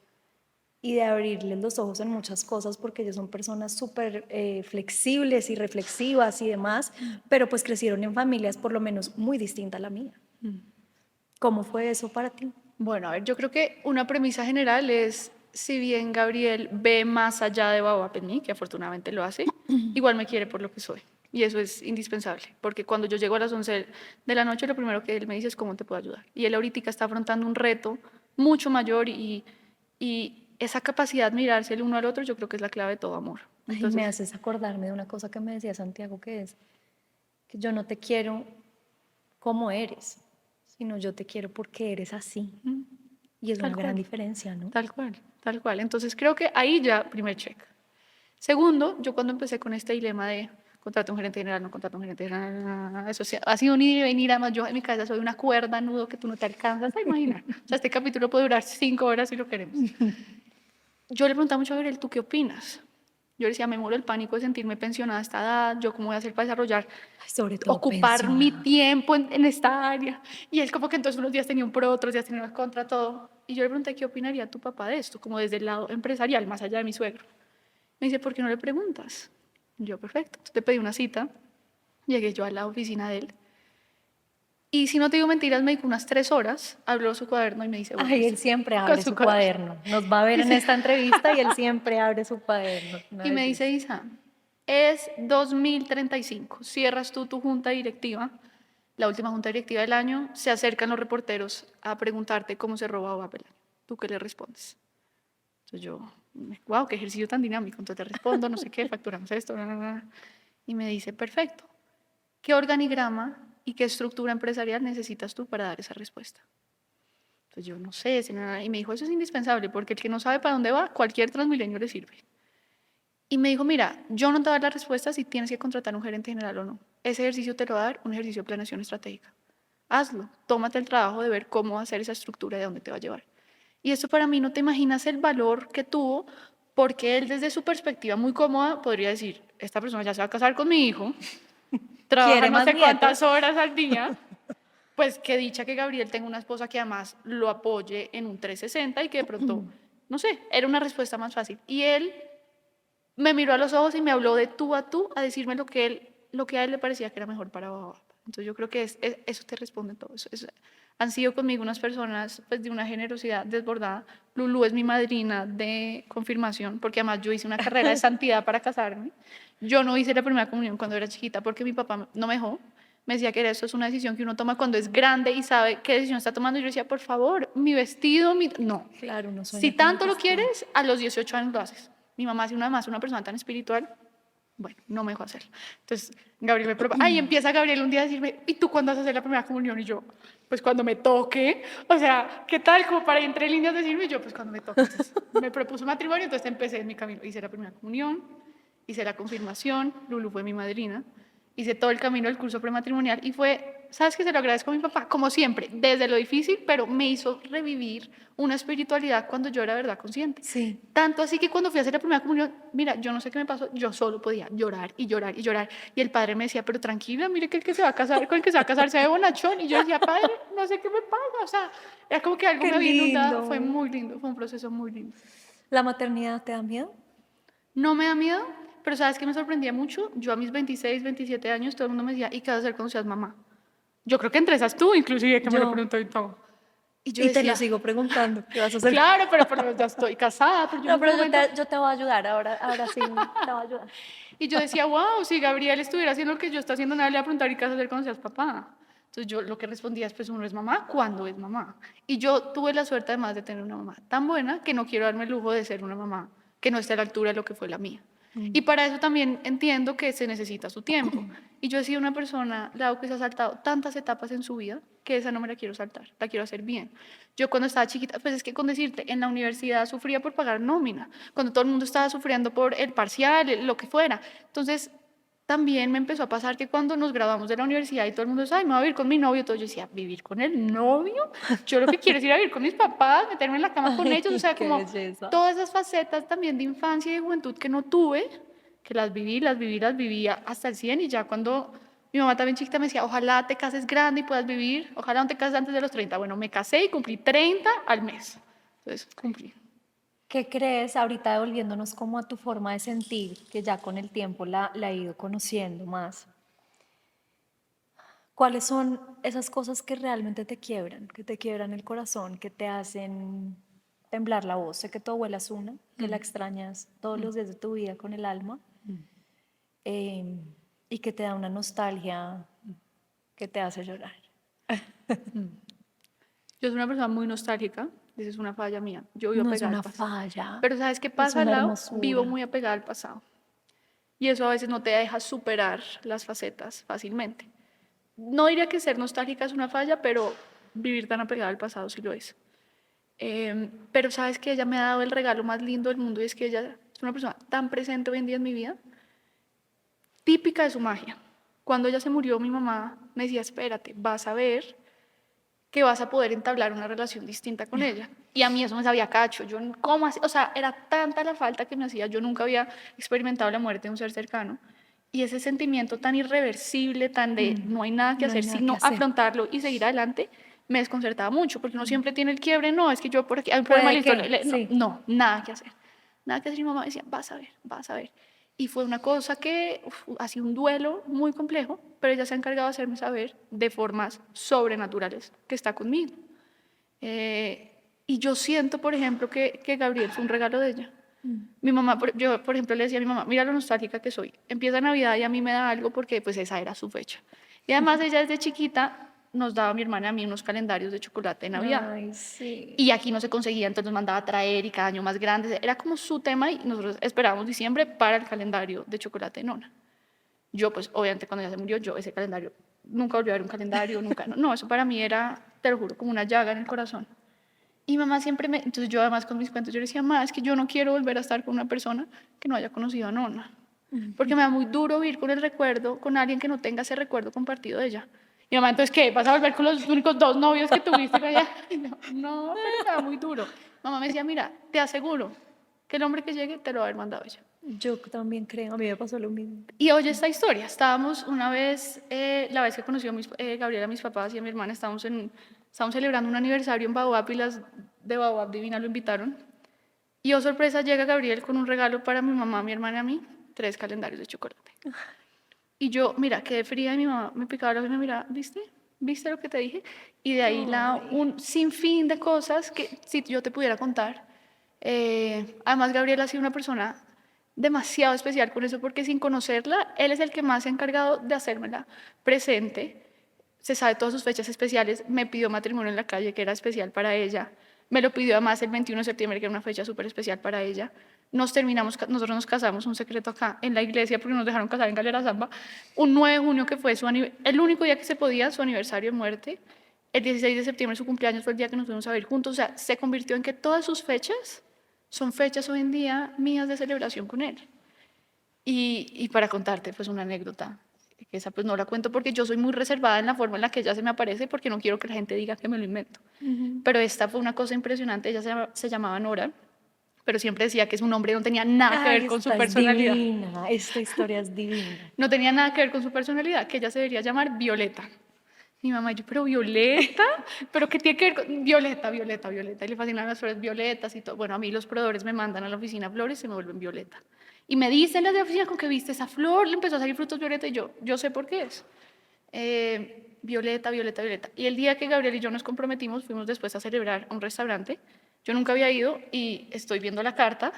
y de abrirles los ojos en muchas cosas, porque ellos son personas súper flexibles y reflexivas y demás, pero pues crecieron en familias por lo menos muy distintas a la mía. ¿Cómo fue eso para ti? Bueno, a ver, yo creo que una premisa general es, si bien Gabriel ve más allá de Baobab en mí, que afortunadamente lo hace, igual me quiere por lo que soy. Y eso es indispensable, porque cuando yo llego a las 11 de la noche, lo primero que él me dice es cómo te puedo ayudar. Y él ahorita está afrontando un reto mucho mayor y esa capacidad de mirarse el uno al otro, yo creo que es la clave de todo amor. Ay, Entonces, me haces acordarme de una cosa que me decía Santiago, que es que yo no te quiero como eres, sino yo te quiero porque eres así. Y es tal una gran cual. diferencia, ¿no? Tal cual, tal cual. Entonces creo que ahí ya, primer check. Segundo, yo cuando empecé con este dilema de contrato un gerente general, no contrato un gerente general, eso ha sido un ir y venir, además yo en mi cabeza soy una cuerda, nudo que tú no te alcanzas a imaginar. O sea, este capítulo puede durar 5 horas si lo queremos. Yo le preguntaba mucho a Gabriel, ¿tú qué opinas? Yo le decía, me muero el pánico de sentirme pensionada a esta edad, yo cómo voy a hacer para desarrollar, Ay, sobre todo ocupar mi pensionada. tiempo en esta área. Y él como que entonces unos días tenía un pro, otros días tenía una contra, todo. Y yo le pregunté, ¿qué opinaría tu papá de esto? Como desde el lado empresarial, más allá de mi suegro. Me dice, ¿por qué no le preguntas? Yo, perfecto. Entonces te pedí una cita, llegué yo a la oficina de él. Y si no te digo mentiras, me dijo unas 3 horas, habló su cuaderno y me dice, bueno, Ay, él pues, siempre con abre su su cuaderno. cuaderno. Nos va a ver en esta entrevista y él siempre abre su cuaderno. Una Y me dice, belleza. Isa, es 2035, cierras tú tu junta directiva, la última junta directiva del año, se acercan los reporteros a preguntarte cómo se roba Apple. ¿Tú qué le respondes? Entonces yo, wow, qué ejercicio tan dinámico. Entonces le respondo, no sé qué, facturamos esto, bla, bla, bla. Y me dice, perfecto, ¿qué organigrama y qué estructura empresarial necesitas tú para dar esa respuesta? Entonces yo no sé, y me dijo, eso es indispensable, porque el que no sabe para dónde va, cualquier Transmilenio le sirve. Y me dijo, mira, yo no te voy a dar la respuesta si tienes que contratar un gerente general o no. Ese ejercicio te lo va a dar un ejercicio de planeación estratégica. Hazlo, tómate el trabajo de ver cómo hacer esa estructura y de dónde te va a llevar. Y esto para mí no te imaginas el valor que tuvo, porque él desde su perspectiva muy cómoda podría decir, esta persona ya se va a casar con mi hijo, trabaja ¿Quiere no más sé cuántas nietos? horas al día, pues qué dicha que Gabriel tenga una esposa que además lo apoye en un 360 y que de pronto, no sé, era una respuesta más fácil. Y él me miró a los ojos y me habló de tú a tú a decirme lo que a él le parecía que era mejor para Baobab. Entonces yo creo que eso te responde todo. Han sido conmigo unas personas pues, de una generosidad desbordada. Lulu es mi madrina de confirmación, porque además yo hice una carrera de santidad para casarme. Yo no hice la primera comunión cuando era chiquita porque mi papá no me dejó. Me decía que eso es una decisión que uno toma cuando es grande y sabe qué decisión está tomando. Y yo decía, por favor, mi vestido, No. Claro, uno Si sueña con el tanto lo vestido. quieres, a los 18 años lo haces. Mi mamá, si una persona tan espiritual, bueno, no me dejó hacerlo. Entonces, Gabriel me propuso, ay, empieza Gabriel un día a decirme, ¿y tú cuándo vas a hacer la primera comunión? Y yo, pues cuando me toque. O sea, ¿qué tal? Como para entre líneas decirme, y yo, pues cuando me toque. Entonces, me propuso matrimonio, entonces empecé en mi camino. Hice la primera comunión, hice la confirmación, Lulu fue mi madrina, hice todo el camino del curso prematrimonial y fue, ¿sabes qué? Se lo agradezco a mi papá, como siempre, desde lo difícil, pero me hizo revivir una espiritualidad cuando yo era verdad consciente. Sí. Tanto así que cuando fui a hacer la primera comunión, mira, yo no sé qué me pasó, yo solo podía llorar y llorar y llorar. Y el padre me decía, pero tranquila, mire que el que se va a casar, con el que se va a casar se ve bonachón. Y yo decía, padre, no sé qué me pasa. O sea, era como que algo Qué me había inundado. Fue lindo. muy lindo, fue un proceso muy lindo. ¿La maternidad te da miedo? No me da miedo, pero ¿sabes qué me sorprendía mucho? Yo a mis 26, 27 años, todo el mundo me decía, ¿y qué vas a hacer cuando seas mamá? Yo creo que entre esas tú, inclusive, que me lo Yo. preguntó y todo. Y yo Y te lo decía, sigo preguntando. ¿Qué vas a hacer? claro, pero ya estoy casada, pero yo en No, ese pero momento... yo te voy a ayudar. Ahora sí, te voy a ayudar. Y yo decía, wow, si Gabriel estuviera haciendo lo que yo estoy haciendo, nadie le va a preguntar, ¿y qué vas a hacer cuando seas papá? Entonces yo lo que respondía es, pues uno es mamá cuando es mamá. Y yo tuve la suerte además de tener una mamá tan buena que no quiero darme el lujo de ser una mamá que no esté a la altura de lo que fue la mía. Y para eso también entiendo que se necesita su tiempo. Y yo he sido una persona, Lau, que se ha saltado tantas etapas en su vida que esa no me la quiero saltar, la quiero hacer bien. Yo cuando estaba chiquita, pues es que con decirte, en la universidad sufría por pagar nómina, cuando todo el mundo estaba sufriendo por el parcial, lo que fuera. Entonces, también me empezó a pasar que cuando nos graduamos de la universidad y todo el mundo decía, ay, me voy a vivir con mi novio, todo yo decía, ¿vivir con el novio? Yo lo que quiero es ir a vivir con mis papás, meterme en la cama con ellos, o sea, Qué como belleza. todas esas facetas también de infancia y de juventud que no tuve, que las vivía hasta el 100 y ya cuando mi mamá también chiquita me decía, ojalá te cases grande y puedas vivir, ojalá no te cases antes de los 30. Bueno, me casé y cumplí 30 al mes. Entonces, cumplí. ¿Qué crees, ahorita devolviéndonos como a tu forma de sentir, que ya con el tiempo la he ido conociendo más? ¿Cuáles son esas cosas que realmente te quiebran, que te quiebran el corazón, que te hacen temblar la voz? Sé que tu abuela es una, que la extrañas todos los días de tu vida con el alma, eh, y que te da una nostalgia que te hace llorar. Yo soy una persona muy nostálgica, esa es una falla mía. Yo vivo No es apegada una al pasado. falla, Pero ¿sabes qué es pasa, una Lau? Vivo hermosura. muy apegada al pasado. Y eso a veces no te deja superar las facetas fácilmente. No diría que ser nostálgica es una falla, pero vivir tan apegada al pasado sí lo es. Pero sabes que ella me ha dado el regalo más lindo del mundo y es que ella es una persona tan presente hoy en día en mi vida, típica de su magia. Cuando ella se murió, mi mamá me decía, espérate, vas a ver que vas a poder entablar una relación distinta con ella. Y a mí eso me sabía cacho. Yo, ¿cómo así? O sea, era tanta la falta que me hacía. Yo nunca había experimentado la muerte de un ser cercano. Y ese sentimiento tan irreversible, tan de no hay nada que No hay hacer, nada que sino hacer. afrontarlo y seguir adelante, me desconcertaba mucho, porque uno siempre tiene el quiebre, no, es que yo por aquí hay un problema, Puede listo, que, no, sí. no, nada que hacer. Nada que hacer. Y mi mamá decía, vas a ver, vas a ver. Y fue una cosa que ha sido un duelo muy complejo, pero ella se ha encargado de hacerme saber de formas sobrenaturales que está conmigo. Y yo siento, por ejemplo, que Gabriel fue un regalo de ella. Mi mamá, yo, por ejemplo, le decía a mi mamá, mira lo nostálgica que soy. Empieza Navidad y a mí me da algo porque pues esa era su fecha. Y además ella desde chiquita nos daba a mi hermana y a mí unos calendarios de chocolate de Navidad. Ay, sí. Y aquí no se conseguía, entonces nos mandaba a traer y cada año más grandes. Era como su tema y nosotros esperábamos diciembre para el calendario de chocolate de Nona. Yo, pues, obviamente, cuando ella se murió, yo ese calendario, nunca volví a ver un calendario, nunca, no, eso para mí era, te lo juro, como una llaga en el corazón. Y mamá siempre me, entonces yo además con mis cuentos, yo le decía, mamá, es que yo no quiero volver a estar con una persona que no haya conocido a Nona, porque me da muy duro vivir con el recuerdo, con alguien que no tenga ese recuerdo compartido de ella. Y mamá, entonces, ¿qué? ¿Vas a volver con los únicos 2 novios que tuviste allá? No, no, pero me da muy duro. Mamá me decía, mira, te aseguro que el hombre que llegue te lo va a haber mandado ella. Yo también creo, a mí me pasó lo mismo. Y oye esta historia, estábamos una vez, la vez que conoció Gabriela a mis papás y a mi hermana, estábamos celebrando un aniversario en Baobab y las de Baobab Divina lo invitaron. Y oh sorpresa, llega Gabriel con un regalo para mi mamá, mi hermana y a mí, 3 calendarios de chocolate. Y yo, mira, quedé fría y mi mamá me picaba la oreja y me miraba, ¿viste? ¿Viste lo que te dije? Y de ahí un sinfín de cosas que si yo te pudiera contar. Además, Gabriel ha sido una persona demasiado especial con eso, porque sin conocerla, él es el que más se ha encargado de hacérmela presente. Se sabe todas sus fechas especiales. Me pidió matrimonio en la calle, que era especial para ella. Me lo pidió además el 21 de septiembre, que era una fecha súper especial para ella. Nosotros nos casamos, un secreto acá en la iglesia, porque nos dejaron casar en Galera Zamba, un 9 de junio, que fue el único día que se podía, su aniversario de muerte. El 16 de septiembre, su cumpleaños, fue el día que nos fuimos a ver juntos. O sea, se convirtió en que todas sus fechas son fechas hoy en día mías de celebración con él. Y para contarte, pues una anécdota, que esa pues no la cuento porque yo soy muy reservada en la forma en la que ella se me aparece, porque no quiero que la gente diga que me lo invento. Pero esta fue una cosa impresionante. Ella se llamaba Nora, pero siempre decía que su nombre no tenía nada que Ay, ver con su esta es personalidad. divina, esta historia es divina. No tenía nada que ver con su personalidad, que ella se debería llamar Violeta. Mi mamá, yo, pero Violeta, pero ¿qué tiene que ver con Violeta? Y le fascinan las flores violetas y todo. Bueno, a mí los proveedores me mandan a la oficina flores y se me vuelven violeta. Y me dicen las de la oficina, con que viste esa flor, le empezó a salir frutos violeta y yo sé por qué es. Violeta. Y el día que Gabriel y yo nos comprometimos, fuimos después a celebrar a un restaurante. Yo nunca había ido y estoy viendo la carta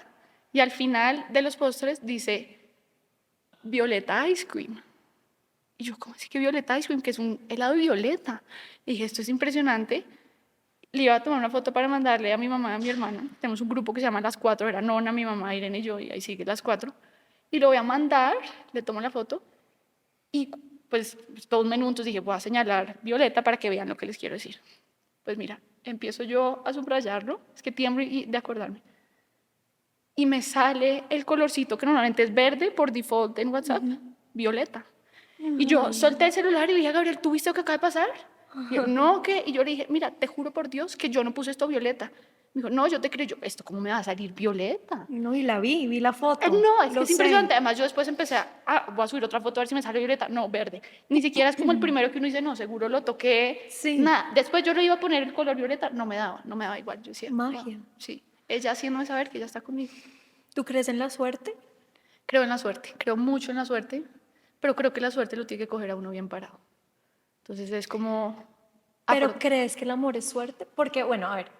y al final de los postres dice Violeta Ice Cream. Y yo, ¿cómo así que Violeta Ice Cream? Que es un helado de violeta. Y dije, esto es impresionante. Le iba a tomar una foto para mandarle a mi mamá y a mi hermana. Tenemos un grupo que se llama Las Cuatro, era Nona, mi mamá, Irene y yo, y ahí sigue Las Cuatro. y lo voy a mandar, le tomo la foto y pues todo un menú, entonces dije, voy a señalar violeta para que vean lo que les quiero decir. Pues mira, empiezo yo a subrayarlo, es que tiemblo de acordarme. Y me sale el colorcito que normalmente es verde por default en WhatsApp, violeta. Y yo solté el celular y le dije a Gabriel, ¿tú viste lo que acaba de pasar? Y yo, no, ¿qué? Y yo le dije, mira, te juro por Dios que yo no puse esto violeta. Me dijo, no, yo te creo. Yo, ¿esto cómo me va a salir violeta? No, y la vi la foto. No, es que Lo es sé. impresionante. Además, yo después empecé voy a subir otra foto a ver si me sale violeta. No, verde. Ni siquiera es como el primero que uno dice, no, seguro lo toqué. Sí. Nada. Después yo le iba a poner el color violeta, no me daba igual. Yo decía, Magia. wow, sí. Ella haciéndome saber que ella está conmigo. ¿Tú crees en la suerte? Creo en la suerte, creo mucho en la suerte, pero creo que la suerte lo tiene que coger a uno bien parado. Entonces es como... ¿Pero crees que el amor es suerte? Porque, bueno, a ver,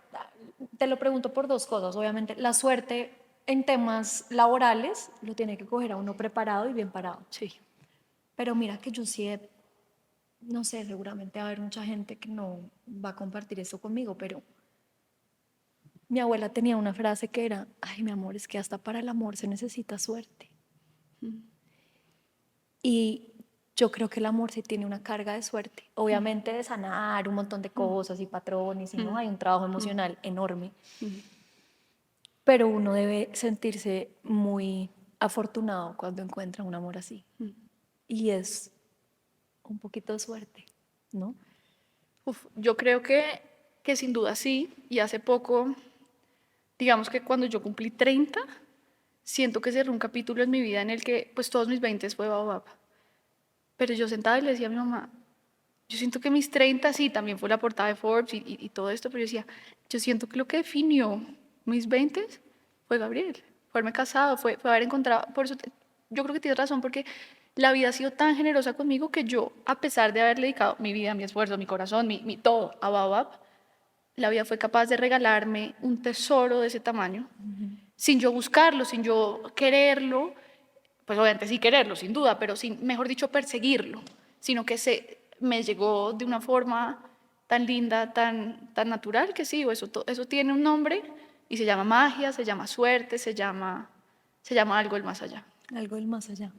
te lo pregunto por dos cosas. Obviamente, la suerte en temas laborales lo tiene que coger a uno preparado y bien parado. Sí. Pero mira que yo sí no sé, seguramente va a haber mucha gente que no va a compartir eso conmigo, pero mi abuela tenía una frase que era, ay, mi amor, es que hasta para el amor se necesita suerte. Y yo creo que el amor sí tiene una carga de suerte. Obviamente de sanar un montón de cosas y patrones, y no hay un trabajo emocional enorme. Pero uno debe sentirse muy afortunado cuando encuentra un amor así. Y es un poquito de suerte, ¿no? Yo creo que sin duda sí, y hace poco, digamos que cuando yo cumplí 30, siento que cerré un capítulo en mi vida en el que pues todos mis 20 fue Baobab. Pero yo sentada y le decía a mi mamá, yo siento que mis 30, sí, también fue la portada de Forbes y todo esto, pero yo decía, yo siento que lo que definió mis 20 fue Gabriel, fue haberme casado, fue haber encontrado, por eso yo creo que tienes razón, porque la vida ha sido tan generosa conmigo que yo, a pesar de haberle dedicado mi vida, mi esfuerzo, mi corazón, mi todo a Baobab, la vida fue capaz de regalarme un tesoro de ese tamaño, sin yo buscarlo, sin yo quererlo, pues obviamente sí quererlo, sin duda, pero sin, mejor dicho, perseguirlo, sino que me llegó de una forma tan linda, tan natural, que sí, eso tiene un nombre y se llama magia, se llama suerte, se llama algo del más allá. Algo del más allá.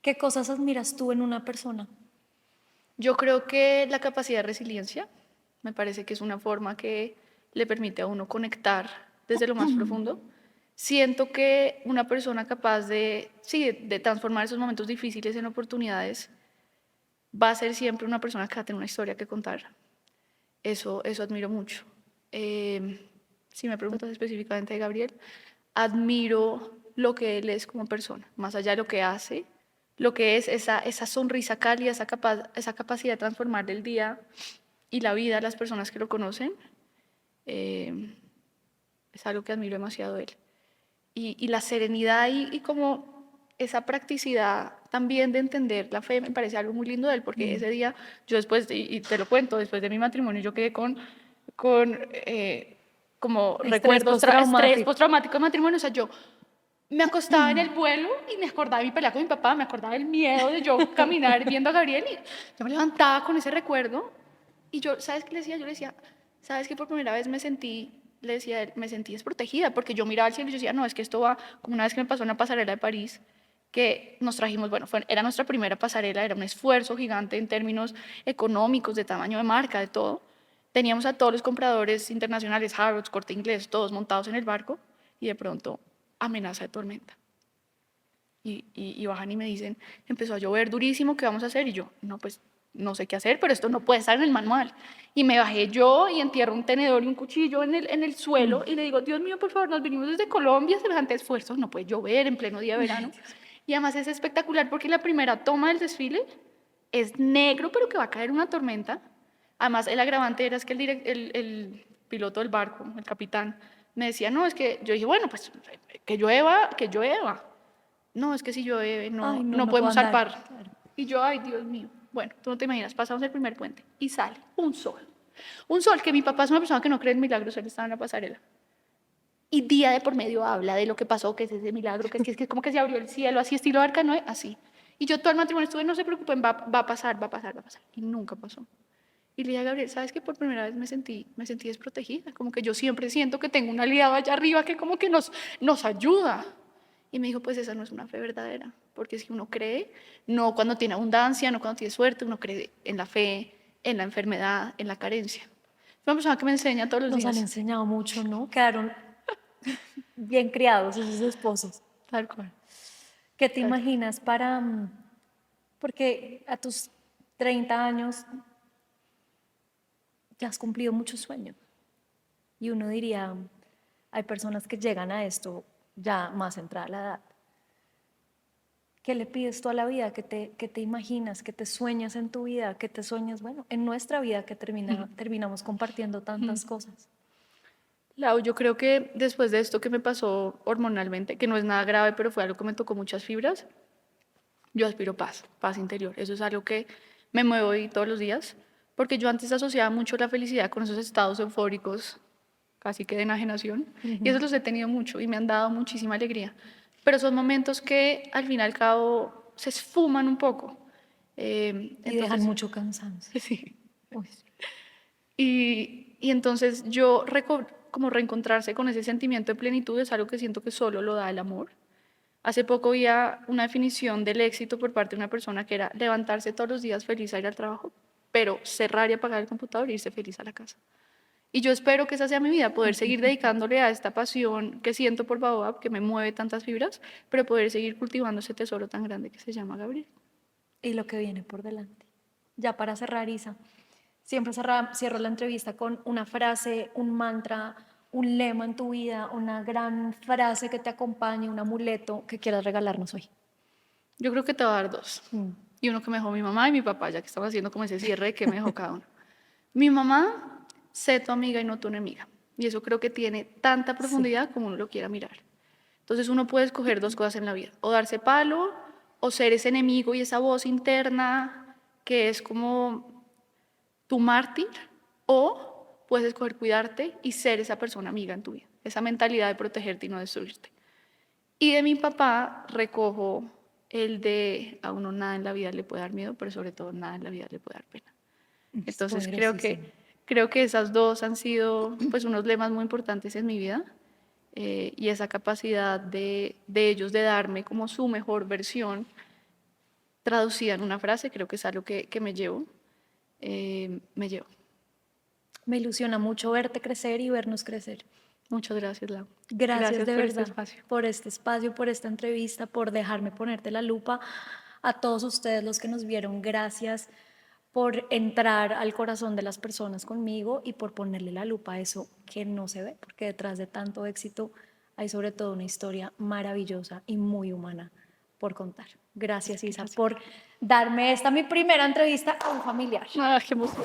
¿Qué cosas admiras tú en una persona? Yo creo que la capacidad de resiliencia, me parece que es una forma que le permite a uno conectar desde lo más profundo. Siento que una persona capaz de transformar esos momentos difíciles en oportunidades va a ser siempre una persona que va a tener una historia que contar. Eso admiro mucho. Si me preguntas específicamente de Gabriel, admiro lo que él es como persona, más allá de lo que hace, lo que es esa sonrisa cálida, esa capacidad de transformar el día y la vida a las personas que lo conocen. Es algo que admiro demasiado de él. Y la serenidad y como esa practicidad también de entender la fe me parece algo muy lindo de él, porque ese día yo después, y te lo cuento, después de mi matrimonio yo quedé con como recuerdos, estrés postraumático de matrimonio. O sea, yo me acostaba en el vuelo y me acordaba de mi pelea con mi papá, me acordaba del miedo de yo caminar viendo a Gabriel y yo me levantaba con ese recuerdo y yo, ¿sabes qué le decía? Yo le decía, ¿sabes qué? Por primera vez le decía a él, me sentí desprotegida porque yo miraba al cielo y yo decía, no, es que esto va, como una vez que me pasó en la pasarela de París, que nos trajimos, bueno, era nuestra primera pasarela, era un esfuerzo gigante en términos económicos, de tamaño de marca, de todo. Teníamos a todos los compradores internacionales, Harrods, Corte Inglés, todos montados en el barco y de pronto amenaza de tormenta. Y bajan y me dicen, empezó a llover durísimo, ¿qué vamos a hacer? Y yo, no, pues no sé qué hacer, pero esto no puede estar en el manual. Y me bajé yo y entierro un tenedor y un cuchillo en el suelo y le digo, Dios mío, por favor, nos vinimos desde Colombia, semejante esfuerzo, no puede llover en pleno día de verano. Y además es espectacular porque la primera toma del desfile es negro, pero que va a caer una tormenta. Además, el agravante era que el piloto del barco, el capitán, me decía, no, es que yo dije, bueno, pues que llueva, que llueva. No, es que si llueve no podemos zarpar. Claro. Y yo, ay, Dios mío. Bueno, tú no te imaginas, pasamos el primer puente y sale un sol. Un sol que mi papá es una persona que no cree en milagros, él estaba en la pasarela. Y día de por medio habla de lo que pasó, que es ese milagro, que es como que se abrió el cielo, así estilo Arcanoe, así. Y yo todo el matrimonio estuve, no se preocupen, va a pasar. Y nunca pasó. Y le dije a Gabriel, ¿sabes qué? Por primera vez me sentí desprotegida, como que yo siempre siento que tengo un aliado allá arriba que como que nos ayuda. Y me dijo, pues esa no es una fe verdadera, porque si uno cree, no cuando tiene abundancia, no cuando tiene suerte, uno cree en la fe, en la enfermedad, en la carencia. Es una persona que me enseña todos los Nos han días. enseñado mucho, ¿no? Quedaron bien criados esos esposos. Tal cual. ¿Qué te imaginas para, porque a tus 30 años ya has cumplido muchos sueños? Y uno diría, hay personas que llegan a esto ya más entrada la edad. ¿Qué le pides tú a la vida? ¿Qué te imaginas? ¿Qué te sueñas en tu vida? ¿Qué te sueñas, bueno, en nuestra vida que terminamos compartiendo tantas cosas? Lau, yo creo que después de esto que me pasó hormonalmente, que no es nada grave, pero fue algo que me tocó muchas fibras, yo aspiro paz, paz interior. Eso es algo que me muevo hoy todos los días, porque yo antes asociaba mucho la felicidad con esos estados eufóricos, casi que de enajenación, y eso los he tenido mucho y me han dado muchísima alegría. Pero son momentos que al fin y al cabo se esfuman un poco. Y dejan mucho cansancio. Sí. Uy, sí. Y entonces yo, como reencontrarse con ese sentimiento de plenitud es algo que siento que solo lo da el amor. Hace poco vi una definición del éxito por parte de una persona que era levantarse todos los días feliz a ir al trabajo, pero cerrar y apagar el computador e irse feliz a la casa. Y yo espero que esa sea mi vida, poder seguir dedicándole a esta pasión que siento por Baobab, que me mueve tantas fibras, pero poder seguir cultivando ese tesoro tan grande que se llama Gabriel. Y lo que viene por delante. Ya para cerrar, Isa, siempre cierro la entrevista con una frase, un mantra, un lema en tu vida, una gran frase que te acompañe, un amuleto que quieras regalarnos hoy. Yo creo que te voy a dar dos. Y uno que me dejó mi mamá y mi papá, ya que estamos haciendo como ese cierre de qué me dejó cada uno. Mi mamá, sé tu amiga y no tu enemiga. Y eso creo que tiene tanta profundidad como uno lo quiera mirar. Entonces uno puede escoger dos cosas en la vida, o darse palo, o ser ese enemigo y esa voz interna que es como tu mártir, o puedes escoger cuidarte y ser esa persona amiga en tu vida, esa mentalidad de protegerte y no destruirte. Y de mi papá recojo el de a uno nada en la vida le puede dar miedo, pero sobre todo nada en la vida le puede dar pena. Entonces creo que esas dos han sido pues unos lemas muy importantes en mi vida, y esa capacidad de ellos de darme como su mejor versión traducida en una frase, creo que es algo que me llevo. Me llevo. Me ilusiona mucho verte crecer y vernos crecer. Muchas gracias, Lau. Gracias de por verdad este espacio, por esta entrevista, por dejarme ponerte la lupa. A todos ustedes los que nos vieron, gracias por entrar al corazón de las personas conmigo y por ponerle la lupa a eso que no se ve, porque detrás de tanto éxito hay sobre todo una historia maravillosa y muy humana por contar. Gracias, Isa, por darme esta mi primera entrevista a un familiar. Ah, qué emoción.